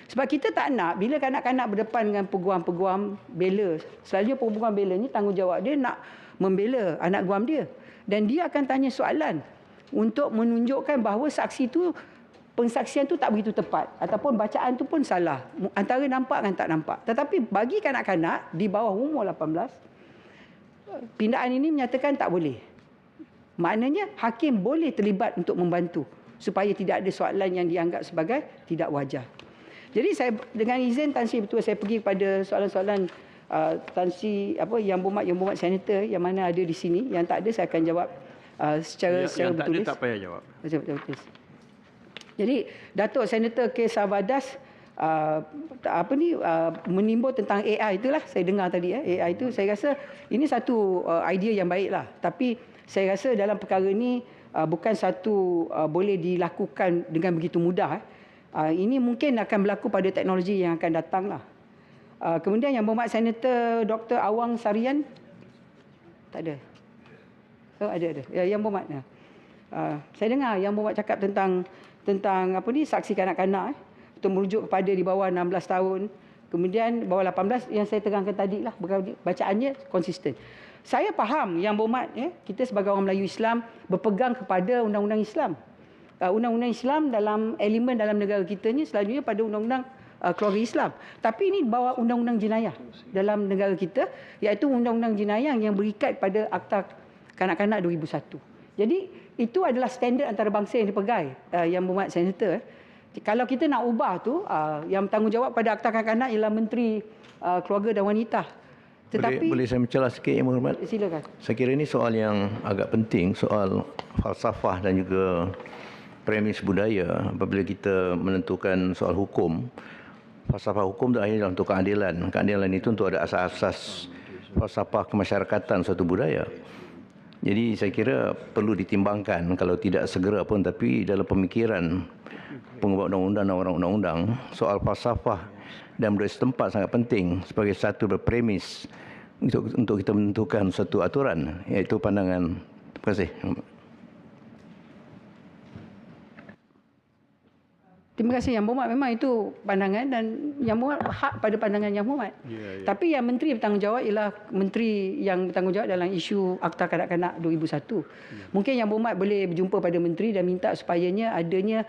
D: Sebab kita tak nak bila kanak-kanak berdepan dengan peguam-peguam bela, selalunya peguam bela ni tanggungjawab dia nak membela anak guam dia. Dan dia akan tanya soalan untuk menunjukkan bahawa saksi tu, pensaksian tu tak begitu tepat ataupun bacaan tu pun salah, antara nampak dan tak nampak. Tetapi bagi kanak-kanak di bawah umur 18, pindaan ini menyatakan tak boleh. Maknanya hakim boleh terlibat untuk membantu supaya tidak ada soalan yang dianggap sebagai tidak wajar. Jadi saya dengan izin Tan Sri Yang saya pergi kepada soalan-soalan Tan Sri Yang Berhormat senator yang mana ada di sini, yang tak ada saya akan jawab secara
J: Yang tak ada
D: bertulis.
J: tak payah jawab.
D: Betul. Jadi Datuk Senator K. Sarvadas menimbul tentang AI itulah saya dengar tadi AI itu saya rasa ini satu idea yang baik lah, tapi saya rasa dalam perkara ini bukan satu boleh dilakukan dengan begitu mudah. Ini mungkin akan berlaku pada teknologi yang akan datang lah. Kemudian Yang Berhormat Senator Dr. Awang Sarian, tak ada. Oh, ada. Ya, Yang Berhormat. Saya dengar Yang Berhormat cakap tentang saksi kanak-kanak untuk merujuk kepada di bawah 16 tahun, kemudian bawah 18 yang saya terangkan tadi lah, bacaannya konsisten. Saya faham Yang Berhormat kita sebagai orang Melayu Islam berpegang kepada undang-undang Islam. Undang-undang Islam dalam elemen dalam negara kita ni selalunya pada undang-undang keluarga Islam. Tapi ini bawa undang-undang jenayah dalam negara kita, iaitu undang-undang jenayah yang berikat pada Akta Kanak-kanak 2001. Jadi itu adalah standard antarabangsa yang dipegang Yang Berhormat Senator. Kalau kita nak ubah tu, yang bertanggungjawab pada Akta Kanak-kanak ialah Menteri Keluarga dan Wanita. Tetapi
H: boleh saya mencelah sikit, Yang Berhormat?
D: Silakan.
H: Saya kira ini soal yang agak penting, soal falsafah dan juga premis budaya. Apabila kita menentukan soal hukum, falsafah hukum itu akhirnya untuk keadilan. Keadilan itu untuk ada asas-asas falsafah kemasyarakatan suatu budaya. Jadi saya kira perlu ditimbangkan, kalau tidak segera pun, tapi dalam pemikiran pembuat undang-undang dan orang undang-undang, soal falsafah dan budaya setempat sangat penting sebagai satu berpremis untuk kita menentukan satu aturan, iaitu pandangan. Terima kasih.
D: Terima kasih Yang Berhormat, memang itu pandangan dan Yang Berhormat hak pada pandangan Yang Berhormat. Tapi yang menteri bertanggungjawab ialah menteri yang bertanggungjawab dalam isu Akta Kanak-kanak 2001. Mungkin Yang Berhormat boleh berjumpa pada menteri dan minta supayanya adanya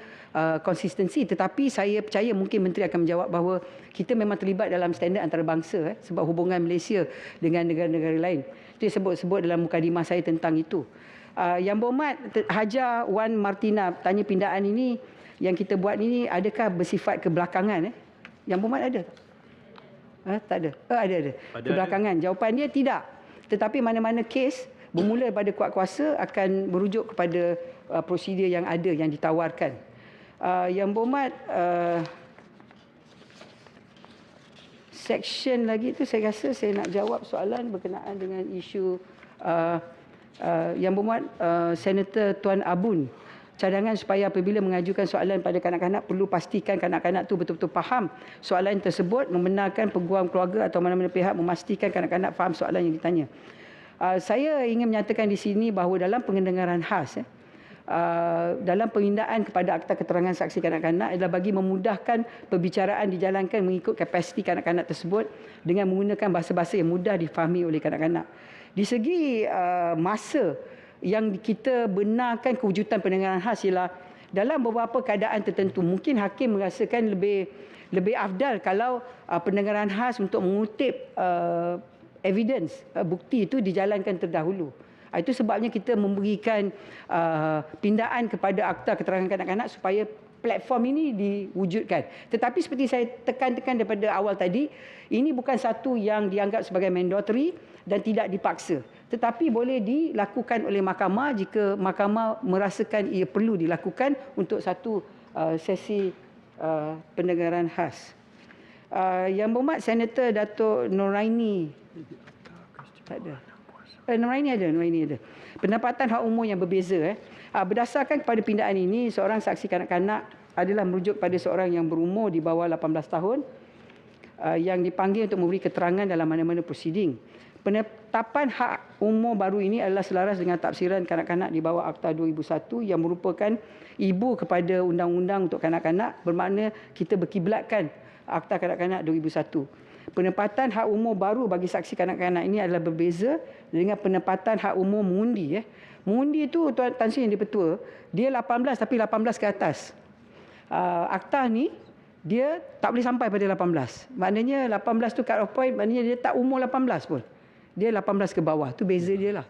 D: konsistensi, tetapi saya percaya mungkin menteri akan menjawab bahawa kita memang terlibat dalam standard antarabangsa sebab hubungan Malaysia dengan negara-negara lain. Itu sebut dalam mukadimah saya tentang itu. Yang Berhormat Hajar Wan Martina tanya pindaan ini yang kita buat ini adakah bersifat kebelakangan? Yang Berhormat ada tak? Tak ada. Ada. Kebelakangan. Jawapan dia tidak. Tetapi mana-mana kes bermula pada kuat kuasa akan merujuk kepada prosedur yang ada yang ditawarkan. Yang Berhormat section lagi tu saya rasa saya nak jawab soalan berkenaan dengan isu Yang Berhormat Senator Tuan Abun, cadangan supaya apabila mengajukan soalan pada kanak-kanak perlu pastikan kanak-kanak tu betul-betul faham soalan tersebut, membenarkan peguam keluarga atau mana-mana pihak memastikan kanak-kanak faham soalan yang ditanya. Saya ingin menyatakan di sini bahawa dalam pengedengaran khas dalam pemindaan kepada Akta Keterangan Saksi Kanak-kanak adalah bagi memudahkan perbicaraan dijalankan mengikut kapasiti kanak-kanak tersebut dengan menggunakan bahasa-bahasa yang mudah difahami oleh kanak-kanak. Di segi masa yang kita benarkan kewujudan pendengaran khas ialah dalam beberapa keadaan tertentu mungkin hakim merasakan lebih afdal kalau pendengaran khas untuk mengutip evidence, bukti itu dijalankan terdahulu. Itu sebabnya kita memberikan pindaan kepada Akta Keterangan Kanak-kanak supaya platform ini diwujudkan. Tetapi seperti saya tekan-tekan daripada awal tadi, ini bukan satu yang dianggap sebagai mandatory dan tidak dipaksa. Tetapi boleh dilakukan oleh mahkamah jika mahkamah merasakan ia perlu dilakukan untuk satu sesi pendengaran khas. Yang Berhormat Senator Datuk Noraini. Tak ada. Noraini ada. Pendapatan hak umur yang berbeza. Berdasarkan kepada pindaan ini, seorang saksi kanak-kanak adalah merujuk pada seorang yang berumur di bawah 18 tahun yang dipanggil untuk memberi keterangan dalam mana-mana prosiding. Penetapan hak umur baru ini adalah selaras dengan tafsiran kanak-kanak di bawah Akta 2001 yang merupakan ibu kepada undang-undang untuk kanak-kanak, bermakna kita berkiblatkan Akta Kanak-kanak 2001. Penempatan hak umur baru bagi saksi kanak-kanak ini adalah berbeza dengan penempatan hak umur mengundi. Mengundi itu Tuan Tan Sri yang dipertua, dia 18 tapi 18 ke atas. Akta ni dia tak boleh sampai pada 18. Maknanya 18 tu cut off point, maknanya dia tak umur 18 pun. Dia 18 ke bawah. Tu beza dia lah.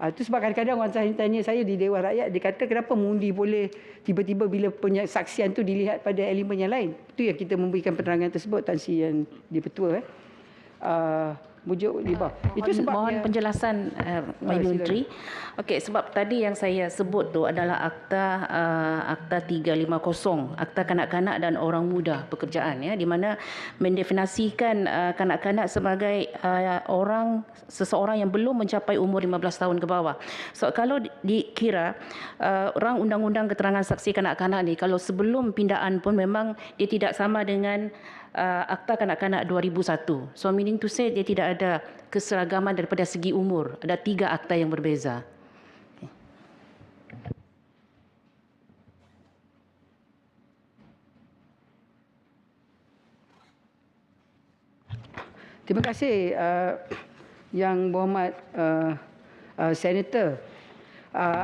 D: Itu sebab kadang-kadang orang tanya saya di Dewan Rakyat, dia kata kenapa mengundi boleh tiba-tiba bila penyaksian tu dilihat pada elemen yang lain. Itu yang kita memberikan penerangan tersebut Tan Sri yang dipertua. bujuk di bawah. Itu sebabnya.
L: Mohon penjelasan Ibu Menteri. Okey, sebab tadi yang saya sebut tu adalah Akta 350, Akta Kanak-kanak dan Orang Muda Pekerjaan, ya, di mana mendefinisikan kanak-kanak sebagai seseorang yang belum mencapai umur 15 tahun ke bawah. So kalau dikira rang undang-undang keterangan saksi kanak-kanak ni, kalau sebelum pindaan pun memang dia tidak sama dengan Akta Kanak-kanak 2001. So meaning to say dia tidak ada keseragaman daripada segi umur. Ada 3 akta yang berbeza.
D: Terima kasih Yang Berhormat Senator.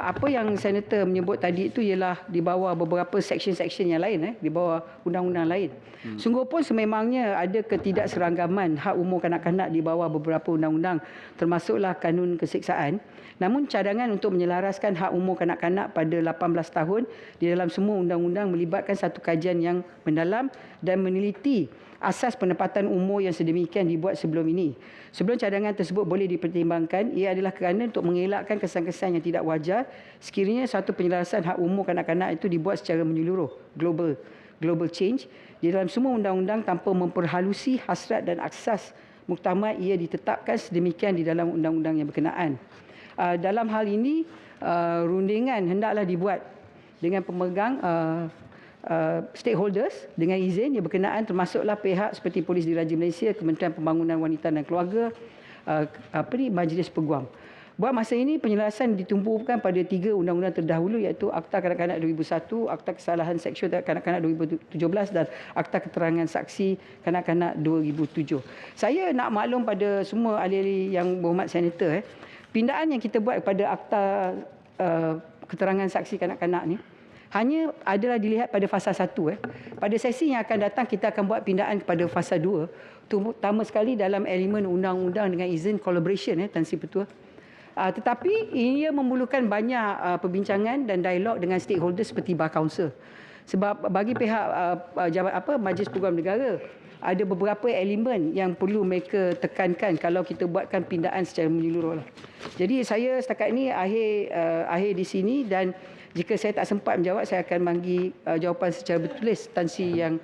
D: Apa yang Senator menyebut tadi itu ialah di bawah beberapa seksyen-seksyen yang lain, di bawah undang-undang lain. Sungguh pun sememangnya ada ketidakseragaman hak umur kanak-kanak di bawah beberapa undang-undang, termasuklah kanun keseksaan. Namun cadangan untuk menyelaraskan hak umur kanak-kanak pada 18 tahun di dalam semua undang-undang melibatkan satu kajian yang mendalam dan meneliti asas penempatan umur yang sedemikian dibuat sebelum ini. Sebelum cadangan tersebut boleh dipertimbangkan, ia adalah kerana untuk mengelakkan kesan-kesan yang tidak wajar sekiranya satu penyelarasan hak umur kanak-kanak itu dibuat secara menyeluruh, global change di dalam semua undang-undang tanpa memperhalusi hasrat dan asas muktamad ia ditetapkan sedemikian di dalam undang-undang yang berkenaan. Dalam hal ini, rundingan hendaklah dibuat dengan pemegang stakeholders dengan izin yang berkenaan, termasuklah pihak seperti Polis Diraja Malaysia, Kementerian Pembangunan Wanita dan Keluarga, Majlis Peguam. Buat masa ini penyelarasan ditumpukan pada 3 undang-undang terdahulu, iaitu Akta Kanak-kanak 2001, Akta Kesalahan Seksual Kanak-kanak 2017 dan Akta Keterangan Saksi Kanak-kanak 2007. Saya nak maklum pada semua ahli-ahli yang berhormat Senator, pindaan yang kita buat kepada Akta Keterangan Saksi Kanak-kanak ni hanya adalah dilihat pada fasa 1. Pada sesi yang akan datang kita akan buat pindaan kepada fasa 2, terutama sekali dalam elemen undang-undang dengan izin collaboration, Tan Sri Ketua. Tetapi ia memerlukan banyak perbincangan dan dialog dengan stakeholder seperti Bar Council. Sebab bagi pihak Majlis Peguam Negara, ada beberapa elemen yang perlu mereka tekankan kalau kita buatkan pindaan secara menyeluruh. Jadi saya setakat ini akhir di sini, dan jika saya tak sempat menjawab, saya akan bagi jawapan secara bertulis Tan Sri yang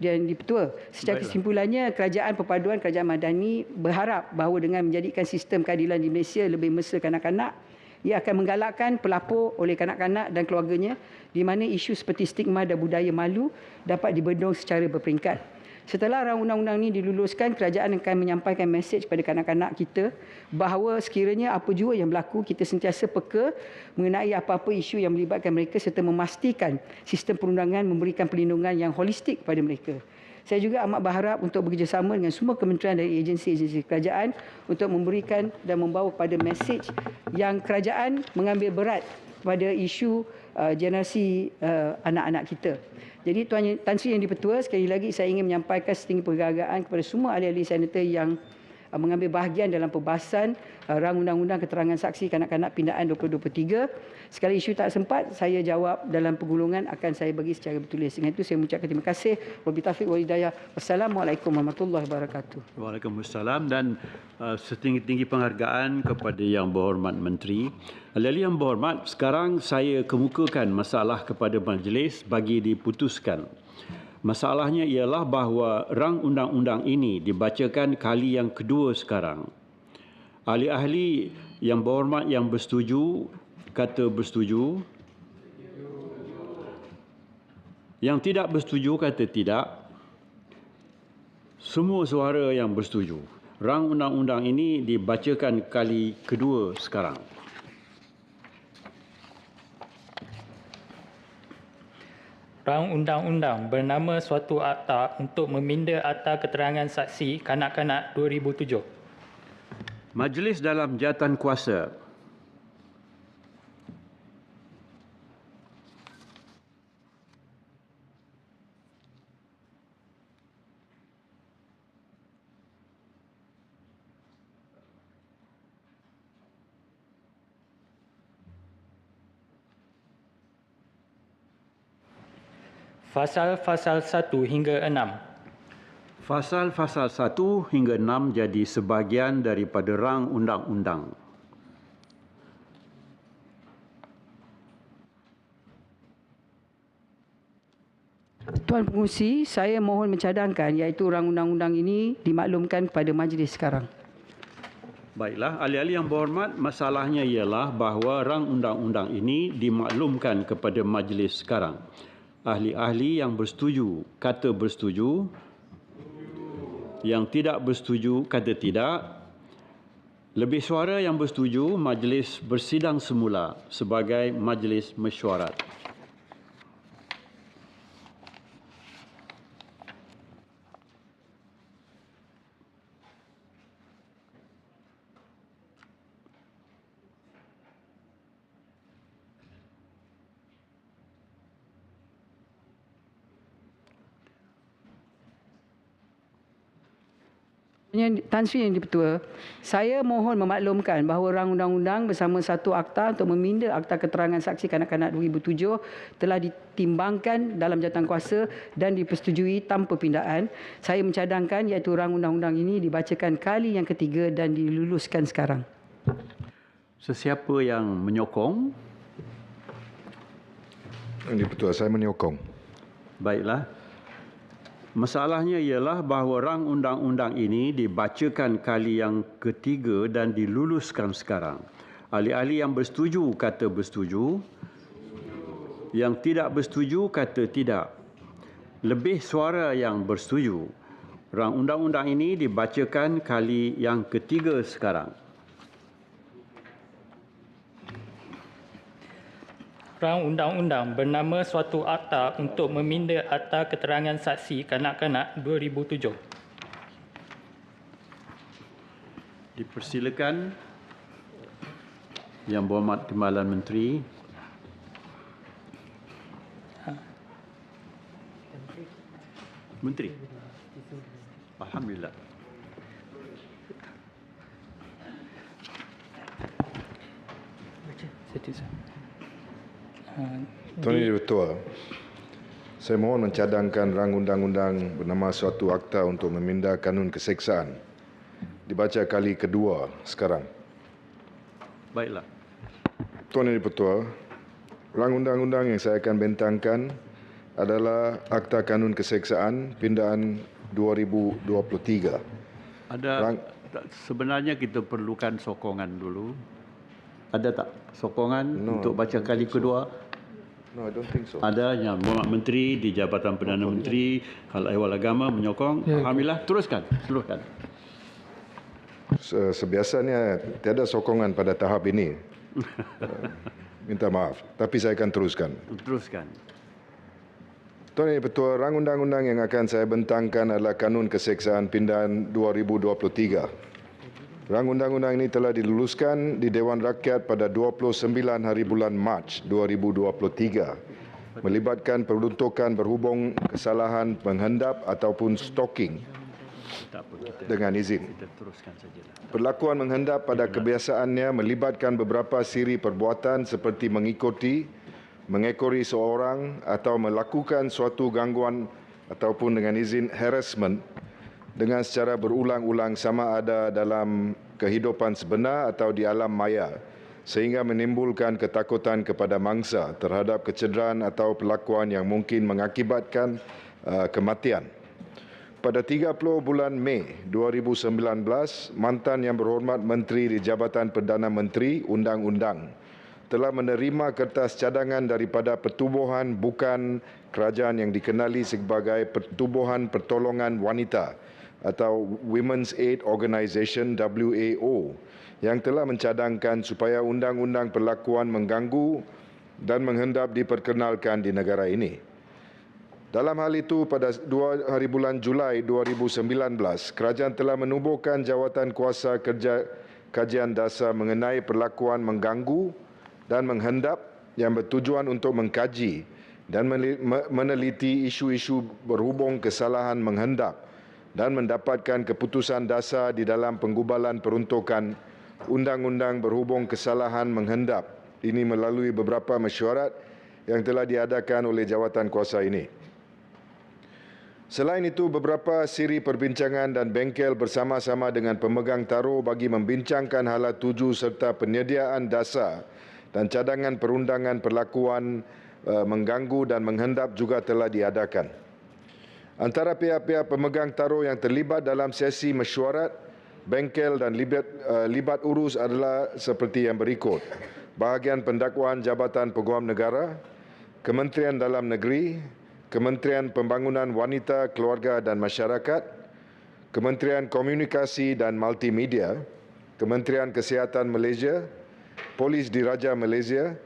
D: Dipertua. Secara kesimpulannya, Kerajaan Perpaduan Kerajaan Madani berharap bahawa dengan menjadikan sistem keadilan di Malaysia lebih mesra kanak-kanak, ia akan menggalakkan pelapor oleh kanak-kanak dan keluarganya, di mana isu seperti stigma dan budaya malu dapat dibendung secara berperingkat. Setelah rang undang-undang ini diluluskan, kerajaan akan menyampaikan mesej kepada kanak-kanak kita bahawa sekiranya apa jua yang berlaku, kita sentiasa peka mengenai apa-apa isu yang melibatkan mereka serta memastikan sistem perundangan memberikan perlindungan yang holistik kepada mereka. Saya juga amat berharap untuk bekerjasama dengan semua kementerian dan agensi-agensi kerajaan untuk memberikan dan membawa kepada mesej yang kerajaan mengambil berat pada isu generasi anak-anak kita. Jadi Tan Sri Yang Dipertua, sekali lagi saya ingin menyampaikan setinggi penghargaan kepada semua ahli-ahli senator yang mengambil bahagian dalam perbahasan rang undang-undang keterangan saksi kanak-kanak pindaan 2023. Sekali isu tak sempat, saya jawab dalam pergulungan akan saya bagi secara bertulis. Dengan itu saya mengucapkan terima kasih. Wabillahi taufiq wal hidayah. Wassalamualaikum warahmatullahi wabarakatuh.
J: Waalaikumsalam, dan setinggi-tinggi penghargaan kepada Yang Berhormat Menteri. Ahli yang berhormat, sekarang saya kemukakan masalah kepada majlis bagi diputuskan. Masalahnya ialah bahawa rang undang-undang ini dibacakan kali yang kedua sekarang. Ahli-ahli yang berhormat yang bersetuju, kata bersetuju. Yang tidak bersetuju, kata tidak. Semua suara yang bersetuju. Rang undang-undang ini dibacakan kali kedua sekarang.
M: Rang undang-undang bernama suatu akta untuk meminda Akta Keterangan Saksi Kanak-kanak 2007.
J: Majlis dalam jawatan kuasa.
M: Fasal-fasal 1 hingga 6.
J: Fasal-fasal 1 hingga 6 jadi sebahagian daripada rang undang-undang.
D: Tuan Pengerusi, saya mohon mencadangkan iaitu rang undang-undang ini dimaklumkan kepada majlis sekarang.
J: Baiklah, ahli-ahli yang berhormat, masalahnya ialah bahawa rang undang-undang ini dimaklumkan kepada majlis sekarang. Ahli-ahli yang bersetuju kata bersetuju, yang tidak bersetuju kata tidak. Lebih suara yang bersetuju, majlis bersidang semula sebagai majlis mesyuarat.
D: Tan Sri Yang Dipertua, saya mohon memaklumkan bahawa rang undang-undang bersama satu akta untuk meminda Akta Keterangan Saksi Kanak-kanak 2007 telah ditimbangkan dalam jawatankuasa dan dipersetujui tanpa pindaan. Saya mencadangkan iaitu rang undang-undang ini dibacakan kali yang ketiga dan diluluskan sekarang.
J: Sesiapa yang menyokong?
E: Yang Dipertua, saya menyokong.
J: Baiklah. Masalahnya ialah bahawa rang undang-undang ini dibacakan kali yang ketiga dan diluluskan sekarang. Ahli-ahli yang bersetuju kata bersetuju, yang tidak bersetuju kata tidak. Lebih suara yang bersetuju. Rang undang-undang ini dibacakan kali yang ketiga sekarang.
M: Rang undang-undang bernama suatu akta untuk meminda Akta Keterangan Saksi Kanak-kanak 2007.
J: Dipersilakan Yang Berhormat Timbalan Menteri. Menteri. Alhamdulillah.
E: Tuan Yang Dipertua, saya mohon mencadangkan rang undang-undang bernama suatu akta untuk meminda kanun keseksaan. Dibaca kali kedua sekarang.
J: Baiklah.
E: Tuan Yang Dipertua, rang undang-undang yang saya akan bentangkan adalah Akta Kanun Keseksaan Pindaan 2023.
J: Sebenarnya kita perlukan sokongan dulu. Ada tak sokongan untuk baca kali kedua?
E: No, I don't think so.
J: Ada Yang Berhormat Menteri di Jabatan Perdana Menteri, Hal Ehwal Agama menyokong. Alhamdulillah, teruskan.
E: Sebiasanya tiada sokongan pada tahap ini. Minta maaf, tapi saya akan teruskan.
J: Teruskan.
E: Tuan Yang Dipertua, rang undang-undang yang akan saya bentangkan adalah Kanun Keseksaan Pindaan 2023. Rang undang-undang ini telah diluluskan di Dewan Rakyat pada 29 hari bulan Mac 2023. Melibatkan peruntukan berhubung kesalahan menghendap ataupun stalking dengan izin. Perlakuan menghendap pada kebiasaannya melibatkan beberapa siri perbuatan seperti mengekori seorang atau melakukan suatu gangguan ataupun dengan izin harassment dengan secara berulang-ulang sama ada dalam kehidupan sebenar atau di alam maya sehingga menimbulkan ketakutan kepada mangsa terhadap kecederaan atau perlakuan yang mungkin mengakibatkan kematian. Pada 30 bulan Mei 2019, mantan Yang Berhormat Menteri di Jabatan Perdana Menteri Undang-Undang telah menerima kertas cadangan daripada Pertubuhan Bukan Kerajaan yang dikenali sebagai Pertubuhan Pertolongan Wanita atau Women's Aid Organisation WAO yang telah mencadangkan supaya undang-undang perlakuan mengganggu dan menghendap diperkenalkan di negara ini. Dalam hal itu, pada 2 hari bulan Julai 2019, kerajaan telah menubuhkan jawatan kuasa kerja kajian dasar mengenai perlakuan mengganggu dan menghendap yang bertujuan untuk mengkaji dan meneliti isu-isu berhubung kesalahan menghendap dan mendapatkan keputusan dasar di dalam penggubalan peruntukan undang-undang berhubung kesalahan menghendap. Ini melalui beberapa mesyuarat yang telah diadakan oleh jawatan kuasa ini. Selain itu, beberapa siri perbincangan dan bengkel bersama-sama dengan pemegang taruh bagi membincangkan hala tuju serta penyediaan dasar dan cadangan perundangan perlakuan mengganggu dan menghendap juga telah diadakan. Antara pihak-pihak pemegang taruh yang terlibat dalam sesi mesyuarat, bengkel dan libat urus adalah seperti yang berikut. Bahagian pendakwaan Jabatan Peguam Negara, Kementerian Dalam Negeri, Kementerian Pembangunan Wanita, Keluarga dan Masyarakat, Kementerian Komunikasi dan Multimedia, Kementerian Kesihatan Malaysia, Polis Diraja Malaysia,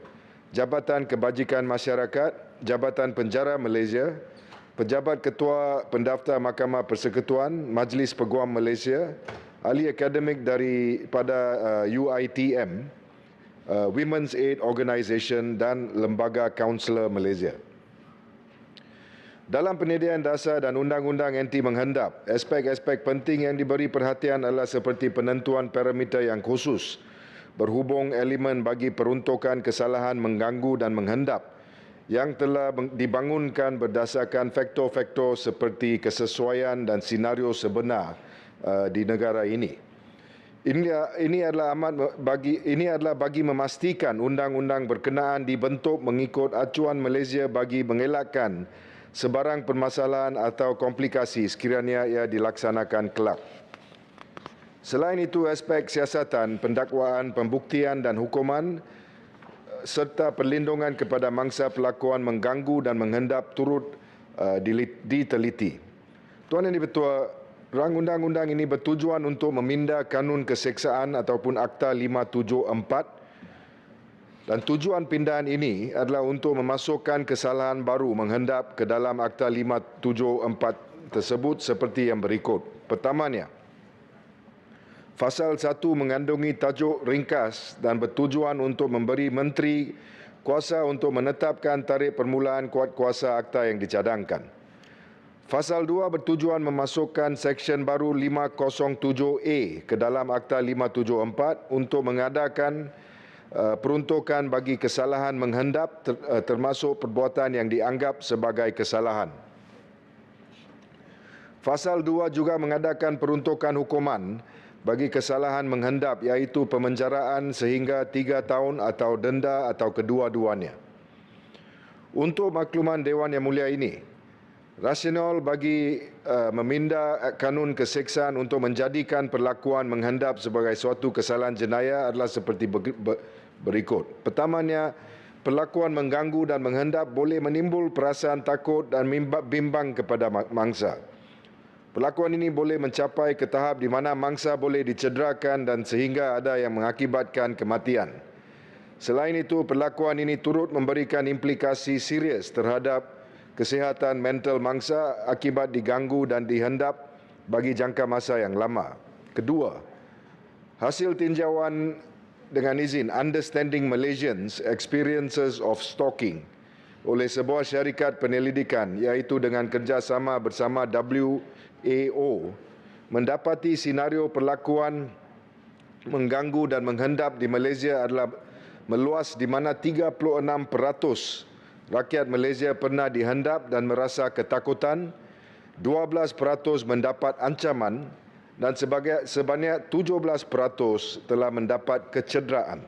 E: Jabatan Kebajikan Masyarakat, Jabatan Penjara Malaysia, Pejabat Ketua Pendaftar Mahkamah Persekutuan, Majlis Peguam Malaysia, ahli akademik daripada UiTM, Women's Aid Organisation dan Lembaga Kaunselor Malaysia. Dalam penyediaan dasar dan undang-undang anti menghendap, aspek-aspek penting yang diberi perhatian adalah seperti penentuan parameter yang khusus, berhubung elemen bagi peruntukan kesalahan mengganggu dan menghendap yang telah dibangunkan berdasarkan faktor-faktor seperti kesesuaian dan senario sebenar di negara ini. Ini adalah bagi memastikan undang-undang berkenaan dibentuk mengikut acuan Malaysia bagi mengelakkan sebarang permasalahan atau komplikasi sekiranya ia dilaksanakan kelak. Selain itu, aspek siasatan, pendakwaan, pembuktian dan hukuman serta perlindungan kepada mangsa pelakuan mengganggu dan menghendap turut diteliti. Tuan Yang Di-Pertua, rang undang-undang ini bertujuan untuk meminda kanun keseksaan ataupun Akta 574 dan tujuan pindahan ini adalah untuk memasukkan kesalahan baru menghendap ke dalam Akta 574 tersebut seperti yang berikut. Pertamanya, Fasal 1 mengandungi tajuk ringkas dan bertujuan untuk memberi menteri kuasa untuk menetapkan tarikh permulaan kuat kuasa akta yang dicadangkan. Fasal 2 bertujuan memasukkan seksyen baru 507A ke dalam Akta 574 untuk mengadakan peruntukan bagi kesalahan menghendap termasuk perbuatan yang dianggap sebagai kesalahan. Fasal 2 juga mengadakan peruntukan hukuman bagi kesalahan menghendap iaitu pemenjaraan sehingga 3 tahun atau denda atau kedua-duanya. Untuk makluman Dewan Yang Mulia ini, rasional bagi meminda kanun keseksaan untuk menjadikan perlakuan menghendap sebagai suatu kesalahan jenayah adalah seperti berikut. Pertamanya, perlakuan mengganggu dan menghendap boleh menimbul perasaan takut dan bimbang kepada mangsa. Perlakuan ini boleh mencapai ke tahap di mana mangsa boleh dicederakan dan sehingga ada yang mengakibatkan kematian. Selain itu, perlakuan ini turut memberikan implikasi serius terhadap kesihatan mental mangsa akibat diganggu dan dihendap bagi jangka masa yang lama. Kedua, hasil tinjauan dengan izin Understanding Malaysians Experiences of Stalking oleh sebuah syarikat penyelidikan iaitu dengan kerjasama bersama WAO mendapati senario perlakuan mengganggu dan menghendap di Malaysia adalah meluas di mana 36% rakyat Malaysia pernah dihendap dan merasa ketakutan, 12% mendapat ancaman dan sebanyak 17% telah mendapat kecederaan.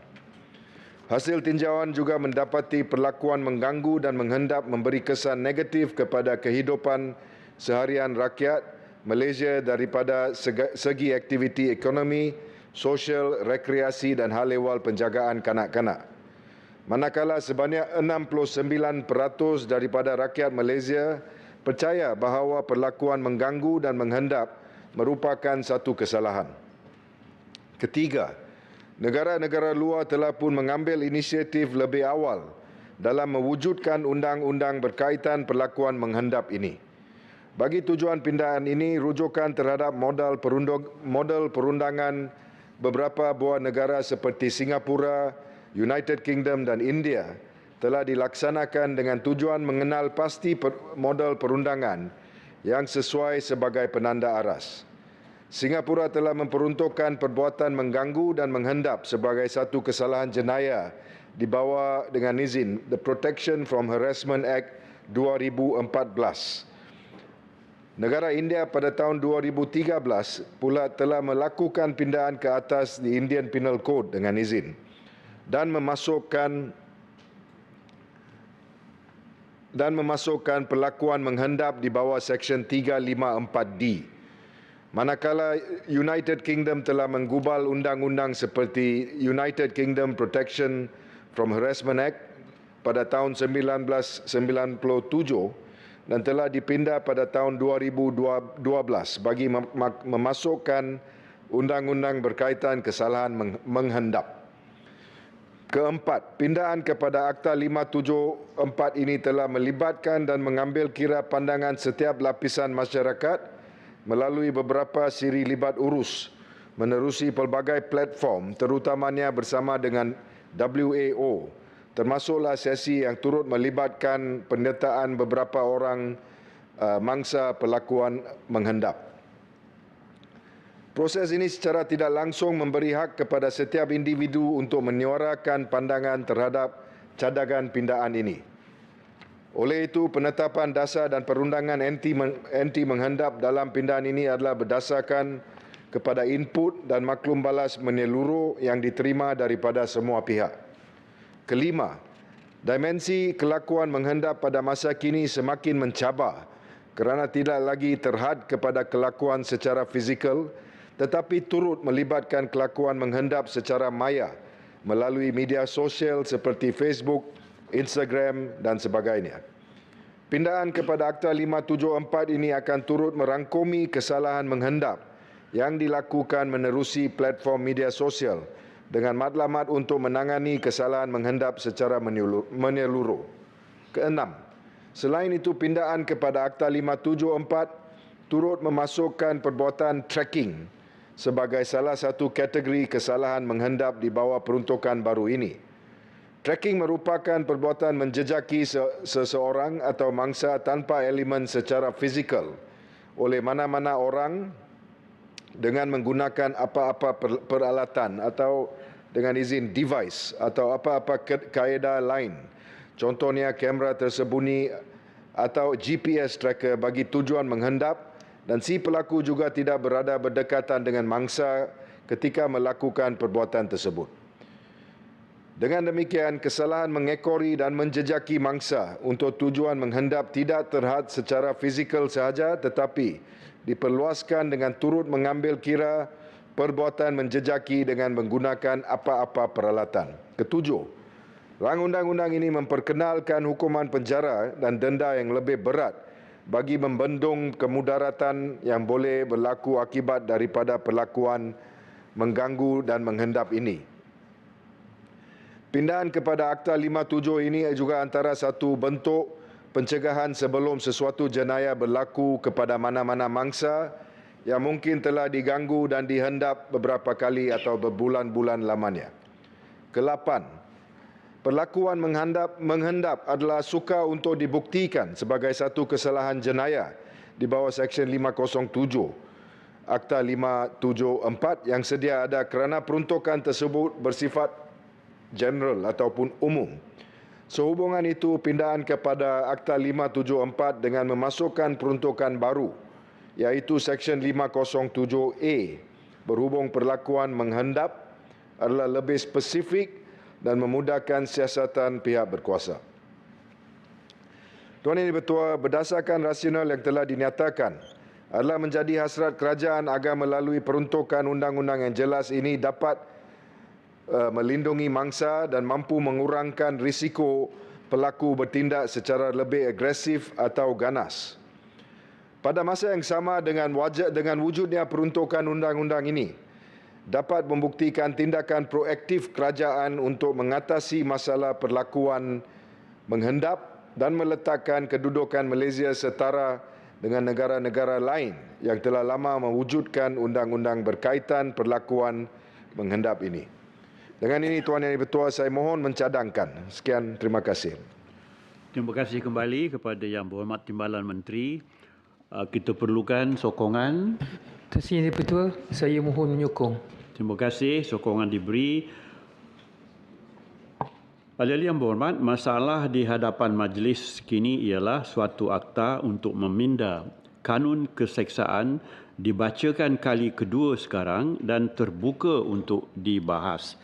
E: Hasil tinjauan juga mendapati perlakuan mengganggu dan menghendap memberi kesan negatif kepada kehidupan seharian rakyat Malaysia daripada segi aktiviti ekonomi, sosial, rekreasi dan hal ehwal penjagaan kanak-kanak. Manakala sebanyak 69% daripada rakyat Malaysia percaya bahawa perlakuan mengganggu dan menghendap merupakan satu kesalahan. Ketiga, negara-negara luar telah pun mengambil inisiatif lebih awal dalam mewujudkan undang-undang berkaitan perlakuan menghendap ini. Bagi tujuan pindahan ini, rujukan terhadap modal perundangan beberapa buah negara seperti Singapura, United Kingdom dan India telah dilaksanakan dengan tujuan mengenal pasti modal perundangan yang sesuai sebagai penanda aras. Singapura telah memperuntukkan perbuatan mengganggu dan menghendap sebagai satu kesalahan jenayah di bawah dengan izin The Protection from Harassment Act 2014. Negara India pada tahun 2013 pula telah melakukan pindahan ke atas di Indian Penal Code dengan izin dan memasukkan perlakuan menghendap di bawah Seksyen 354D. Manakala United Kingdom telah menggubal undang-undang seperti United Kingdom Protection from Harassment Act pada tahun 1997 dan telah dipindah pada tahun 2012 bagi memasukkan undang-undang berkaitan kesalahan menghendap. Keempat, pindahan kepada Akta 574 ini telah melibatkan dan mengambil kira pandangan setiap lapisan masyarakat melalui beberapa siri libat urus menerusi pelbagai platform terutamanya bersama dengan WAO, termasuklah sesi yang turut melibatkan penyertaan beberapa orang mangsa perlakuan menghendap. Proses ini secara tidak langsung memberi hak kepada setiap individu untuk menyuarakan pandangan terhadap cadangan pindahan ini. Oleh itu, penetapan dasar dan perundangan anti menghendap dalam pindahan ini adalah berdasarkan kepada input dan maklum balas menyeluruh yang diterima daripada semua pihak. Kelima, dimensi kelakuan menghendap pada masa kini semakin mencabar kerana tidak lagi terhad kepada kelakuan secara fizikal tetapi turut melibatkan kelakuan menghendap secara maya melalui media sosial seperti Facebook, Instagram dan sebagainya. Pindahan kepada Akta 574 ini akan turut merangkumi kesalahan menghendap yang dilakukan menerusi platform media sosial dengan matlamat untuk menangani kesalahan menghendap secara menyeluruh. Keenam, selain itu pindahan kepada Akta 574 turut memasukkan perbuatan tracking sebagai salah satu kategori kesalahan menghendap di bawah peruntukan baru ini. Tracking merupakan perbuatan menjejaki seseorang atau mangsa tanpa elemen secara fizikal oleh mana-mana orang dengan menggunakan apa-apa peralatan atau dengan izin device atau apa-apa kaedah lain. Contohnya kamera tersembunyi atau GPS tracker bagi tujuan menghendap dan si pelaku juga tidak berada berdekatan dengan mangsa ketika melakukan perbuatan tersebut. Dengan demikian, kesalahan mengekori dan menjejaki mangsa untuk tujuan menghendap tidak terhad secara fizikal sahaja tetapi diperluaskan dengan turut mengambil kira perbuatan menjejaki dengan menggunakan apa-apa peralatan. Ketujuh, rang undang-undang ini memperkenalkan hukuman penjara dan denda yang lebih berat bagi membendung kemudaratan yang boleh berlaku akibat daripada perlakuan mengganggu dan menghendap ini. Pindahan kepada Akta 57 ini juga antara satu bentuk pencegahan sebelum sesuatu jenayah berlaku kepada mana-mana mangsa yang mungkin telah diganggu dan dihendap beberapa kali atau berbulan-bulan lamanya. Kelapan, perlakuan menghendap adalah sukar untuk dibuktikan sebagai satu kesalahan jenayah di bawah Seksyen 507 Akta 574 yang sedia ada kerana peruntukan tersebut bersifat general ataupun umum. Sehubungan itu, pindahan kepada Akta 574 dengan memasukkan peruntukan baru, iaitu Seksyen 507A, berhubung perlakuan menghendap adalah lebih spesifik dan memudahkan siasatan pihak berkuasa. Tuan Yang Dipertua, berdasarkan rasional yang telah dinyatakan, adalah menjadi hasrat kerajaan agar melalui peruntukan undang-undang yang jelas ini dapat melindungi mangsa dan mampu mengurangkan risiko pelaku bertindak secara lebih agresif atau ganas. Pada masa yang sama dengan wujudnya peruntukan undang-undang ini, dapat membuktikan tindakan proaktif kerajaan untuk mengatasi masalah perlakuan menghendap dan meletakkan kedudukan Malaysia setara dengan negara-negara lain yang telah lama mewujudkan undang-undang berkaitan perlakuan menghendap ini. Dengan ini, Tuan Yang Dipertua, saya mohon mencadangkan. Sekian, terima kasih.
J: Terima kasih kembali kepada Yang Berhormat Timbalan Menteri. Kita perlukan sokongan.
N: Terima kasih Yang Dipertua, saya mohon menyokong.
J: Terima kasih, sokongan diberi. Ahli-ahli yang berhormat, masalah di hadapan majlis kini ialah suatu akta untuk meminda kanun keseksaan dibacakan kali kedua sekarang dan terbuka untuk dibahas.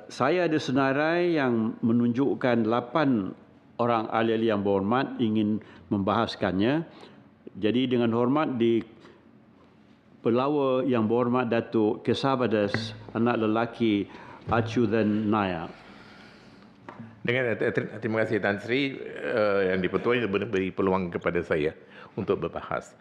J: Saya ada senarai yang menunjukkan 8 orang ahli-ahli yang berhormat ingin membahaskannya. Jadi dengan hormat di Pelawa yang berhormat Datuk Kesabadas anak lelaki Achudan Naya.
F: Terima kasih Tan Sri yang di-Pertua beri peluang kepada saya untuk berbahas.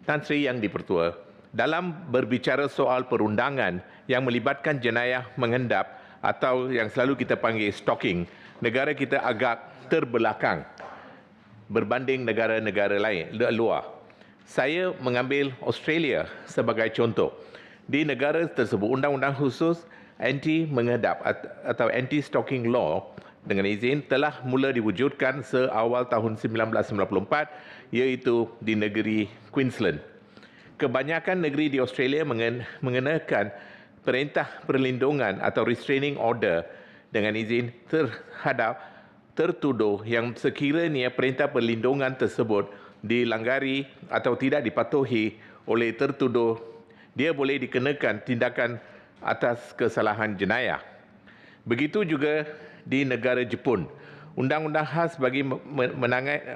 F: Tan Sri yang di-Pertua, dalam berbicara soal perundangan yang melibatkan jenayah mengendap atau yang selalu kita panggil stalking, negara kita agak terbelakang berbanding negara-negara lain luar. Saya mengambil Australia sebagai contoh. Di negara tersebut, undang-undang khusus anti mengendap atau anti-stalking law dengan izin telah mula diwujudkan seawal tahun 1994, iaitu di negeri Queensland. Kebanyakan negeri di Australia mengenakan perintah perlindungan atau restraining order dengan izin terhadap tertuduh yang sekiranya perintah perlindungan tersebut dilanggari atau tidak dipatuhi oleh tertuduh, dia boleh dikenakan tindakan atas kesalahan jenayah. Begitu juga di negara Jepun. Undang-undang khas bagi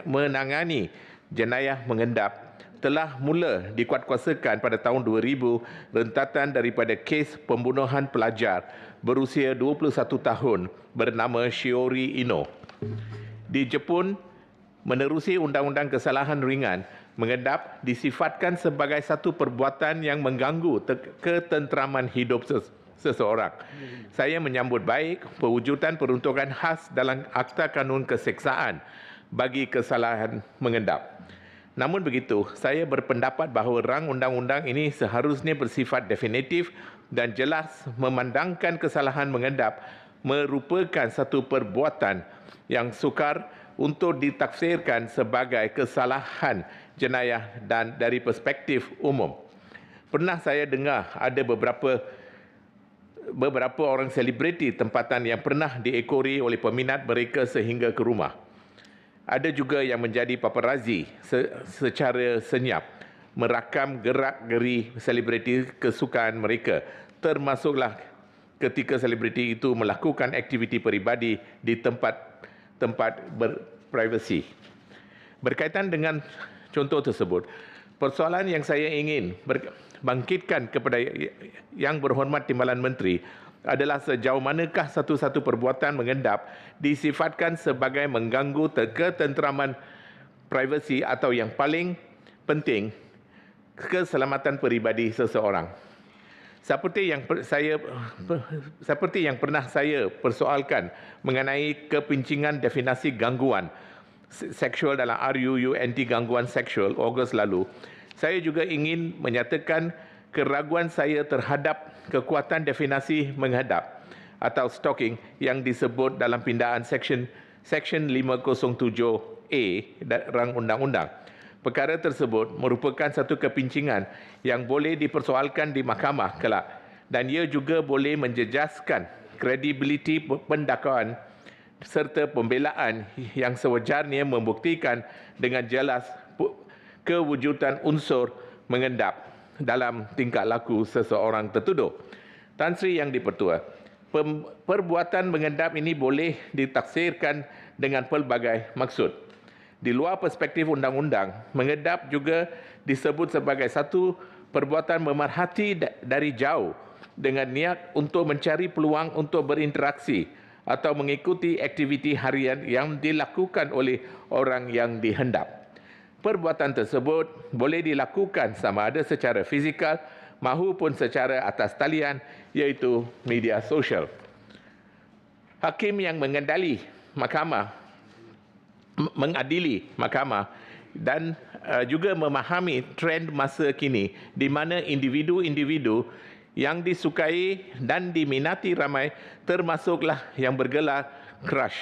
F: menangani jenayah mengendap telah mula dikuatkuasakan pada tahun 2000 rentatan daripada kes pembunuhan pelajar berusia 21 tahun bernama Shiori Ino. Di Jepun, menerusi undang-undang kesalahan ringan mengendap disifatkan sebagai satu perbuatan yang mengganggu ketenteraman hidup seseorang. Saya menyambut baik pewujudan peruntukan khas dalam Akta Kanun Keseksaan bagi kesalahan mengendap. Namun begitu, saya berpendapat bahawa rang undang-undang ini seharusnya bersifat definitif dan jelas memandangkan kesalahan mengendap merupakan satu perbuatan yang sukar untuk ditafsirkan sebagai kesalahan jenayah dan dari perspektif umum. Pernah saya dengar ada beberapa orang selebriti tempatan yang pernah diekori oleh peminat mereka sehingga ke rumah. Ada juga yang menjadi paparazzi secara senyap, merakam gerak-geri selebriti kesukaan mereka, termasuklah ketika selebriti itu melakukan aktiviti peribadi di tempat berprivasi. Berkaitan dengan contoh tersebut, persoalan yang saya ingin bangkitkan kepada Yang Berhormat Timbalan Menteri adalah sejauh manakah satu-satu perbuatan mengendap disifatkan sebagai mengganggu ketenteraman privasi atau yang paling penting, keselamatan peribadi seseorang. Seperti yang pernah saya persoalkan mengenai kepincingan definisi gangguan seksual dalam RUU anti gangguan seksual Ogos lalu, saya juga ingin menyatakan keraguan saya terhadap kekuatan definisi menghadap atau stalking yang disebut dalam pindaan Section 507A rang undang-undang. Perkara tersebut merupakan satu kepincingan yang boleh dipersoalkan di mahkamah kelak dan ia juga boleh menjejaskan kredibiliti pendakwaan serta pembelaan yang sewajarnya membuktikan dengan jelas kewujudan unsur mengendap dalam tingkah laku seseorang tertuduh. Tan Sri Yang di-Pertua, perbuatan mengendap ini boleh ditafsirkan dengan pelbagai maksud. Di luar perspektif undang-undang, mengendap juga disebut sebagai satu perbuatan memerhati dari jauh dengan niat untuk mencari peluang untuk berinteraksi atau mengikuti aktiviti harian yang dilakukan oleh orang yang dihendap. Perbuatan tersebut boleh dilakukan sama ada secara fizikal maupun secara atas talian, iaitu media sosial. Hakim yang mengadili mahkamah dan juga memahami trend masa kini di mana individu-individu yang disukai dan diminati ramai termasuklah yang bergelar crush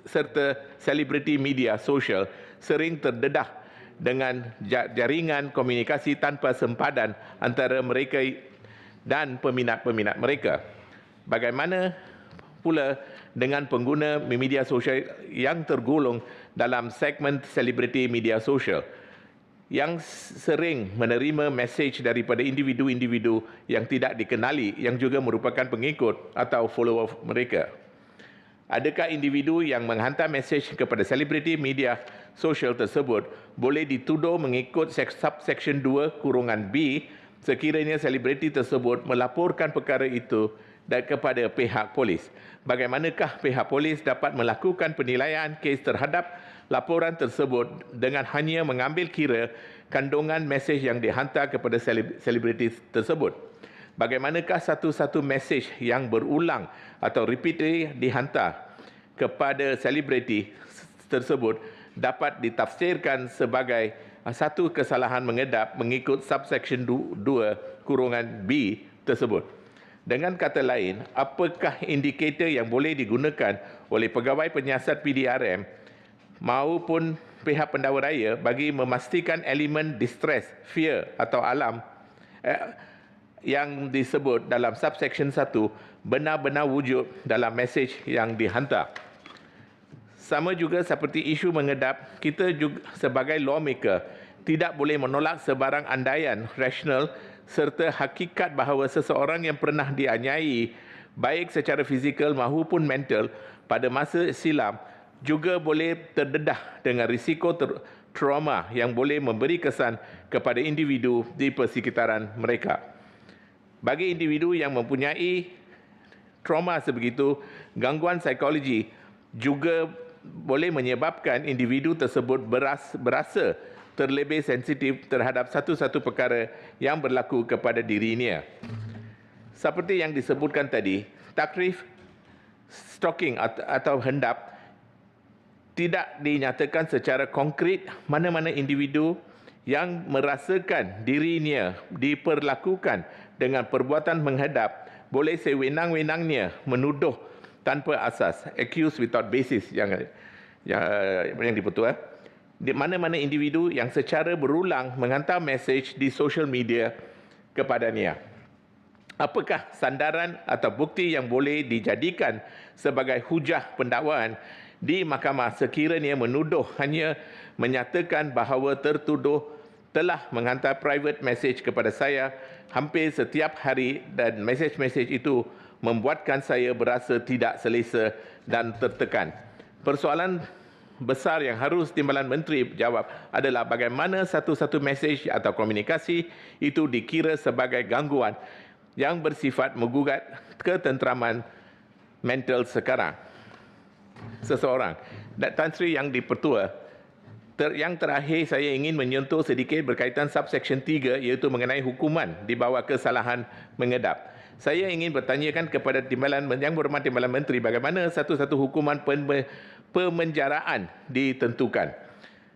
F: serta selebriti media sosial sering terdedah dengan jaringan komunikasi tanpa sempadan antara mereka dan peminat-peminat mereka. Bagaimana pula dengan pengguna media sosial yang tergolong dalam segmen selebriti media sosial? yang sering menerima mesej daripada individu-individu yang tidak dikenali yang juga merupakan pengikut atau follower mereka. Adakah individu yang menghantar mesej kepada selebriti media sosial tersebut boleh dituduh mengikut subsection 2(b) sekiranya selebriti tersebut melaporkan perkara itu kepada pihak polis? Bagaimanakah pihak polis dapat melakukan penilaian kes terhadap laporan tersebut dengan hanya mengambil kira kandungan mesej yang dihantar kepada selebriti tersebut? Bagaimanakah satu-satu mesej yang berulang atau repeatedly dihantar kepada selebriti tersebut dapat ditafsirkan sebagai satu kesalahan mengedap mengikut subsection 2(b) tersebut? Dengan kata lain, apakah indikator yang boleh digunakan oleh pegawai penyiasat PDRM maupun pihak pendakwa raya bagi memastikan elemen distress, fear atau alam yang disebut dalam subsection 1 benar-benar wujud dalam mesej yang dihantar? Sama juga seperti isu mengedap, kita juga sebagai lawmaker tidak boleh menolak sebarang andaian rasional serta hakikat bahawa seseorang yang pernah dianiaya baik secara fizikal maupun mental pada masa silam juga boleh terdedah dengan risiko trauma yang boleh memberi kesan kepada individu di persekitaran mereka. Bagi individu yang mempunyai trauma sebegitu, gangguan psikologi juga boleh menyebabkan individu tersebut berasa terlebih sensitif terhadap satu-satu perkara yang berlaku kepada dirinya. Seperti yang disebutkan tadi, takrif stalking atau hendap tidak dinyatakan secara konkret mana-mana individu yang merasakan dirinya diperlakukan dengan perbuatan menghadap boleh sewenang-wenangnya menuduh tanpa asas, accuse without basis yang dipetua. Di mana-mana individu yang secara berulang menghantar mesej di social media kepadanya. Apakah sandaran atau bukti yang boleh dijadikan sebagai hujah pendakwaan di mahkamah sekiranya menuduh hanya menyatakan bahawa tertuduh telah menghantar private message kepada saya hampir setiap hari dan mesej-mesej itu membuatkan saya berasa tidak selesa dan tertekan? Persoalan besar yang harus Timbalan Menteri jawab adalah bagaimana satu-satu mesej atau komunikasi itu dikira sebagai gangguan yang bersifat menggugat ketenteraman mental seseorang. Tan Sri Yang di-Pertua, yang terakhir saya ingin menyentuh sedikit berkaitan subsection 3 iaitu mengenai hukuman di bawah kesalahan mengedap. Saya ingin bertanyakan kepada Yang Berhormat Timbalan Menteri bagaimana satu-satu hukuman pemenjaraan ditentukan.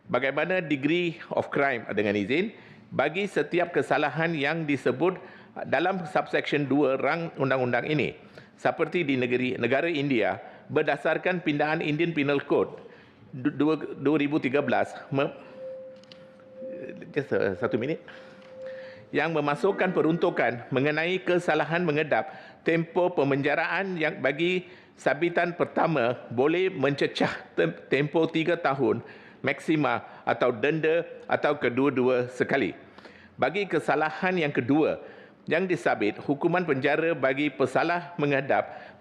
F: Bagaimana degree of crime dengan izin bagi setiap kesalahan yang disebut dalam subsection 2 rang undang-undang ini. Seperti di negara India, berdasarkan pindaan Indian Penal Code 2013, yang memasukkan peruntukan mengenai kesalahan mengedap, tempoh pemenjaraan yang bagi sabitan pertama boleh mencecah tempoh 3 tahun maksima atau denda atau kedua-dua sekali. Bagi kesalahan yang kedua yang disabit, hukuman penjara bagi pesalah mengedap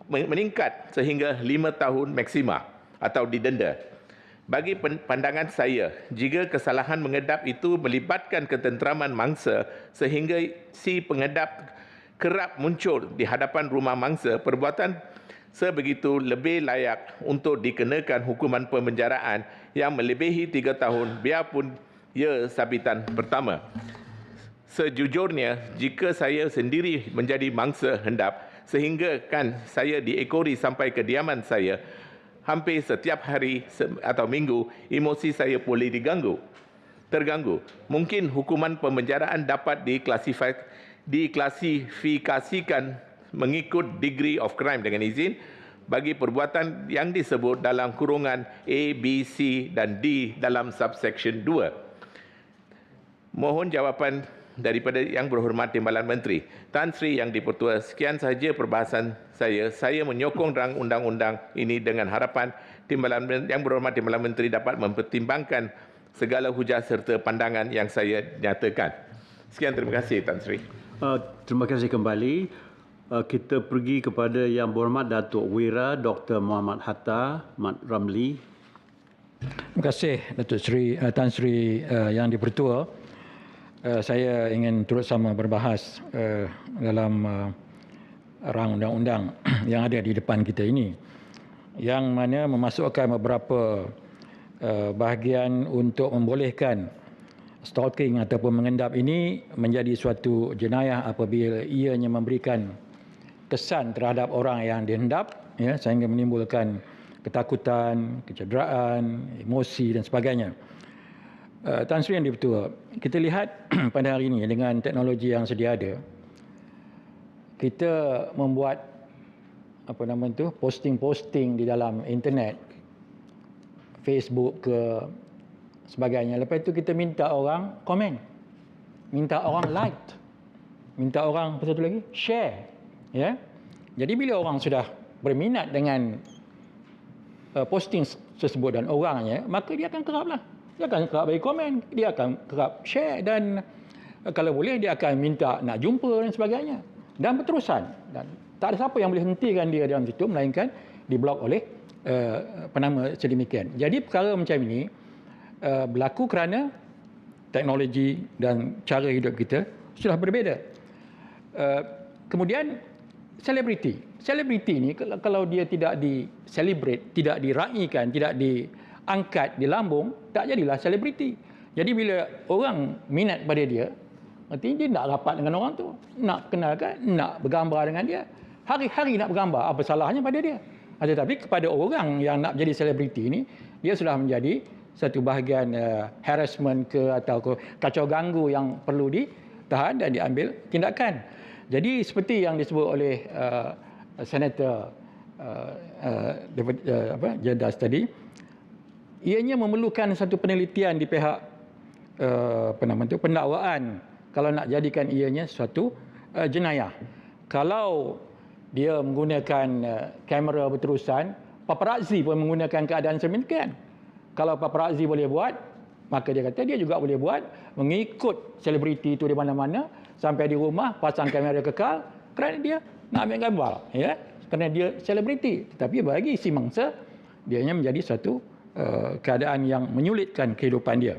F: meningkat sehingga 5 tahun maksima atau didenda. Bagi pandangan saya, jika kesalahan mengedap itu melibatkan ketenteraman mangsa sehingga si pengedap kerap muncul di hadapan rumah mangsa, perbuatan sebegitu lebih layak untuk dikenakan hukuman pemenjaraan yang melebihi 3 tahun biarpun ia sabitan pertama. Sejujurnya, jika saya sendiri menjadi mangsa hendap, sehingga kan saya diekori sampai kediaman saya, hampir setiap hari atau minggu, emosi saya boleh terganggu. Mungkin hukuman pemenjaraan dapat diklasifikasikan mengikut degree of crime dengan izin bagi perbuatan yang disebut dalam kurungan A, B, C dan D dalam subsection 2. Mohon jawapan daripada Yang Berhormat Timbalan Menteri. Tan Sri Yang di-Pertua, sekian sahaja perbahasan saya. Saya menyokong rang undang-undang ini dengan harapan Yang Berhormat Timbalan Menteri dapat mempertimbangkan segala hujah serta pandangan yang saya nyatakan. Sekian, terima kasih Tan Sri.
J: Terima kasih kembali. Kita pergi kepada Yang Berhormat Datuk Wira Dr. Muhammad Hatta Mat Ramli.
C: Terima kasih Datuk Seri Tan Sri Yang Dipertua. Saya ingin turut sama berbahas dalam rang undang-undang yang ada di depan kita ini, yang mana memasukkan beberapa bahagian untuk membolehkan stalking ataupun mengendap ini menjadi suatu jenayah apabila ianya memberikan kesan terhadap orang yang dihendap, ya, sehingga menimbulkan ketakutan, kecederaan, emosi dan sebagainya. Tan Sri Yang Dipertua, kita lihat pada hari ini dengan teknologi yang sedia ada, kita membuat posting-posting di dalam internet, Facebook ke sebagainya. Lepas itu kita minta orang komen, minta orang like, minta orang apa satu lagi share, ya. Jadi bila orang sudah berminat dengan posting tersebut dan orangnya, maka dia akan keraplah. Dia akan kerap bagi komen, dia akan kerap share dan kalau boleh dia akan minta nak jumpa dan sebagainya. Dan berterusan. Dan tak ada siapa yang boleh hentikan dia dalam situ melainkan diblok oleh penama sedemikian. Jadi perkara macam ini berlaku kerana teknologi dan cara hidup kita sudah berbeza. Kemudian selebriti. Selebriti ini kalau dia tidak di-celebrate, tidak diraikan, tidak diangkat di lambung, tak jadilah selebriti. Jadi bila orang minat pada dia, artinya dia nak rapat dengan orang tu, nak kenalkan, nak bergambar dengan dia. Hari-hari nak bergambar, apa salahnya pada dia? Tetapi kepada orang yang nak jadi selebriti ini, dia sudah menjadi satu bahagian harassment atau kacau ganggu yang perlu ditahan dan diambil tindakan. Jadi seperti yang disebut oleh Senator Jeddas tadi, ianya memerlukan satu penelitian di pihak pendakwaan kalau nak jadikan ianya suatu jenayah. Kalau dia menggunakan kamera berterusan, paparazzi pun menggunakan keadaan sedemikian. Kalau paparazzi boleh buat, maka dia kata dia juga boleh buat, mengikut selebriti itu di mana-mana, sampai di rumah pasang kamera kekal kerana dia nak ambil gambar, ya, kerana dia selebriti. Tetapi bagi si mangsa, dianya menjadi satu keadaan yang menyulitkan kehidupan dia.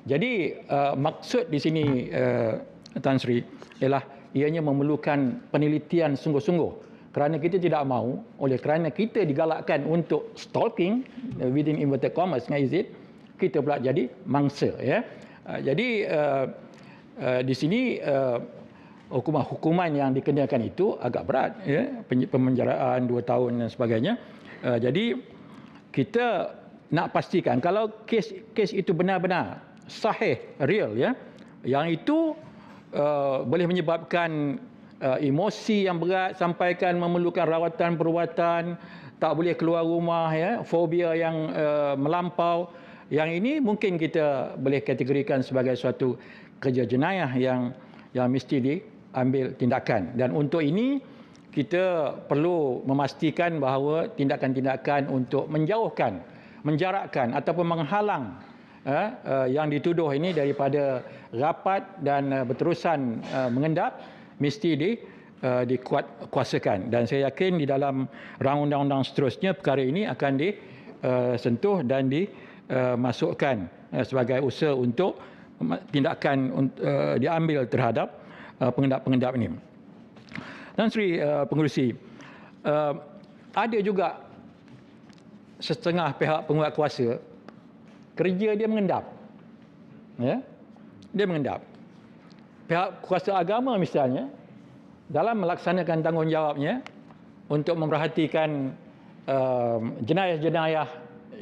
C: Jadi maksud di sini Tan Sri ialah ianya memerlukan penelitian sungguh-sungguh, kerana kita tidak mahu oleh kerana kita digalakkan untuk stalking within inverted commas dengan izin, kita pula jadi mangsa, ya. Jadi di sini hukuman yang dikenakan itu agak berat, ya, pemenjaraan 2 tahun dan sebagainya. Jadi kita nak pastikan kalau kes itu benar-benar sahih, real, ya, yang itu boleh menyebabkan emosi yang berat, sampaikan memerlukan rawatan perubatan, tak boleh keluar rumah, ya, fobia yang melampau. Yang ini mungkin kita boleh kategorikan sebagai suatu kerja jenayah yang mesti diambil tindakan. Dan untuk ini kita perlu memastikan bahawa tindakan-tindakan untuk menjauhkan, menjarakkan ataupun menghalang yang dituduh ini daripada rapat dan berterusan mengendap mesti dikuatkuasakan. Dan saya yakin di dalam rang undang-undang seterusnya perkara ini akan disentuh dan dimasukkan sebagai usaha untuk tindakan diambil terhadap pengendap-pengendap ini. Dan Sri Pengerusi, ada juga setengah pihak penguatkuasa kerja dia mengendap, ya, dia mengendap. Pihak kuasa agama misalnya dalam melaksanakan tanggungjawabnya untuk memerhatikan jenayah-jenayah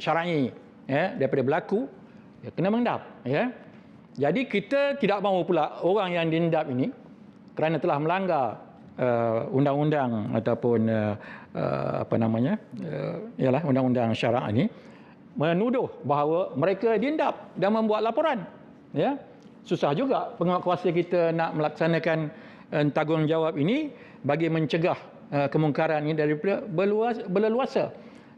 C: syar'i, ya, daripada berlaku, ya, kena mengendap, ya. Jadi kita tidak mahu pula orang yang diendap ini kerana telah melanggar undang-undang ataupun ialah undang-undang syarak ini menuduh bahawa mereka diendap dan membuat laporan, ya. Susah juga penguatkuasa kita nak melaksanakan tanggungjawab ini bagi mencegah kemungkaran ini daripada berleluasa.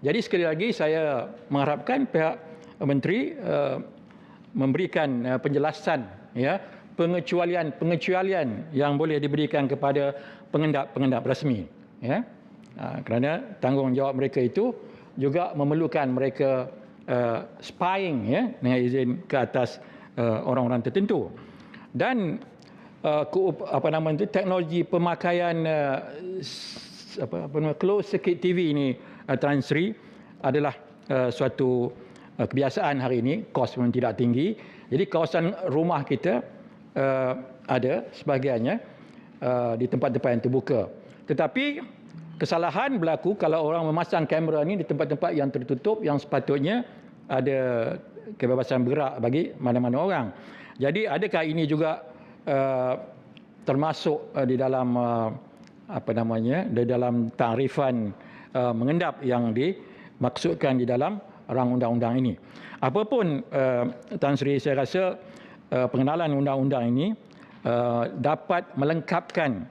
C: Jadi sekali lagi saya mengharapkan pihak menteri memberikan penjelasan, ya, pengecualian yang boleh diberikan kepada pengendap-pengendap rasmi, ya. Kerana tanggungjawab mereka itu juga memerlukan mereka spying, ya, dengan izin ke atas orang-orang tertentu. Dan teknologi pemakaian closed circuit TV ini, Tan Sri, adalah suatu kebiasaan hari ini. Kos pun tidak tinggi. Jadi kawasan rumah kita ada sebahagiannya di tempat-tempat yang terbuka. Tetapi kesalahan berlaku kalau orang memasang kamera ini di tempat-tempat yang tertutup, yang sepatutnya ada kebebasan bergerak bagi mana-mana orang. Jadi adakah ini juga termasuk di dalam di dalam tarifan mengendap yang dimaksudkan di dalam rang undang-undang ini? Apapun, Tan Sri, saya rasa pengenalan undang-undang ini dapat melengkapkan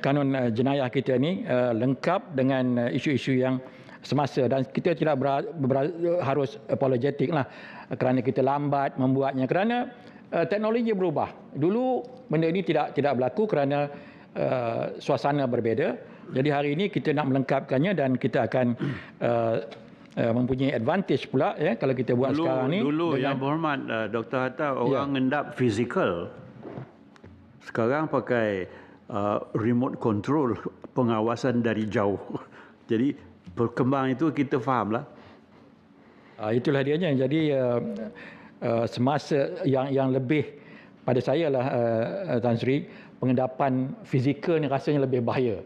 C: kanun jenayah kita ini lengkap dengan isu-isu yang semasa, dan kita tidak harus apologetik lah kerana kita lambat membuatnya, kerana teknologi berubah. Dulu benda ini tidak berlaku kerana suasana berbeza. Jadi hari ini kita nak melengkapkannya dan kita akan mempunyai advantage pula, ya, kalau kita buat sekarang ni.
J: Dulu Yang Berhormat Dr. Hatta, orang ngendap fizikal. Sekarang pakai remote control, pengawasan dari jauh. Jadi perkembangan itu kita fahamlah.
C: Itulah dianya. Jadi semasa yang lebih pada saya lah, Tan Sri, pengendapan fizikal ni rasanya lebih bahaya.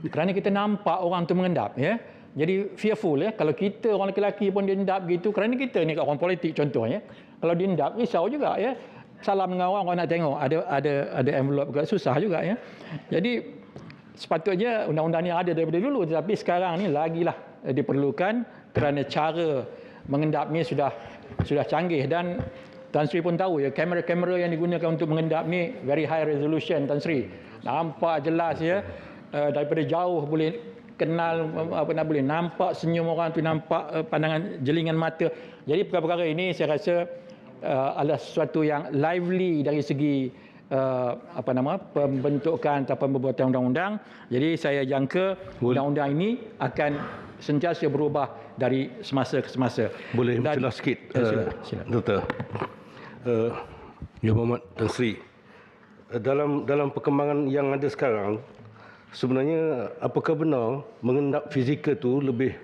C: Kerana kita nampak orang tu mengendap, ya. Jadi fearful, ya. Kalau kita orang lelaki pun dia endap gitu, kerana kita ni kat orang politik contohnya, kalau dia endap risau juga, ya. Salam dengan orang nak tengok, ada envelope juga, susah juga, ya. Jadi sepatutnya undang-undang ni ada daripada dulu, tetapi sekarang ni lagilah diperlukan kerana cara mengendap ni sudah canggih. Dan Tan Sri pun tahu, ya, kamera-kamera yang digunakan untuk mengendap ni very high resolution, Tan Sri. Nampak jelas, ya, daripada jauh boleh kenal, boleh nampak senyum orang tu, nampak pandangan jelingan mata. Jadi perkara-perkara ini saya rasa adalah sesuatu yang lively dari segi pembentukan atau pembuatan undang-undang. Jadi saya jangka undang-undang ini akan sentiasa berubah dari semasa ke semasa.
O: Boleh jelas sikit,
C: silakan.
O: Doktor. Yang Berhormat Tan Sri, dalam perkembangan yang ada sekarang, sebenarnya apakah benar mengendap fizikal tu lebih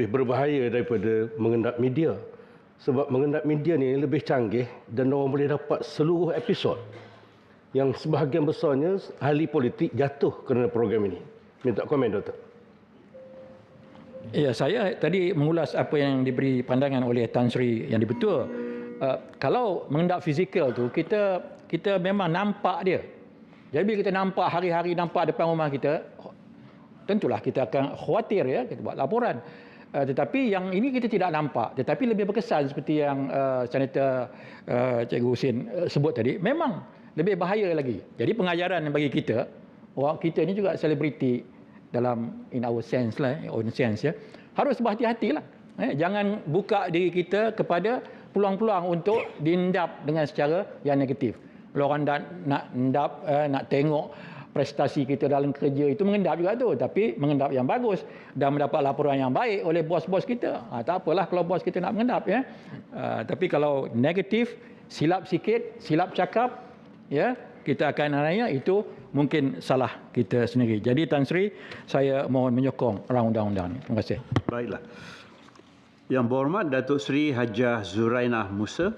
O: berbahaya daripada mengendap media? Sebab mengendap media ni lebih canggih dan orang boleh dapat seluruh episod, yang sebahagian besarnya ahli politik jatuh kerana program ini. Minta komen, Doktor.
C: Ya, saya tadi mengulas apa yang diberi pandangan oleh Tan Sri yang dibetul. Kalau mengendap fizikal tu, kita memang nampak dia. Jadi bila kita nampak hari-hari, nampak depan rumah kita, tentulah kita akan khawatir, ya, kita buat laporan. Tetapi yang ini kita tidak nampak, tetapi lebih berkesan seperti yang Senator Cikgu Husin sebut tadi, memang lebih bahaya lagi. Jadi pengajaran bagi kita, orang kita ni juga selebriti dalam in our sense lah, own sense, ya. Harus berhati-hatilah. Jangan buka diri kita kepada peluang-peluang untuk diendap dengan secara yang negatif. Kalau orang nak endap, nak tengok prestasi kita dalam kerja, itu mengendap juga tu, tapi mengendap yang bagus dan mendapat laporan yang baik oleh bos-bos kita. Tak apalah kalau bos kita nak mengendap, ya. Tapi kalau negatif, silap sikit, silap cakap, ya, kita akan nanya itu mungkin salah kita sendiri. Jadi Tan Sri, saya mohon menyokong rang undang-undang ini. Terima kasih.
J: Baiklah. Yang Berhormat Datuk Seri Hajah Zurainah Musa.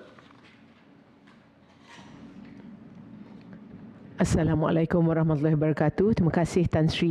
P: Assalamualaikum warahmatullahi wabarakatuh. Terima kasih Tan Sri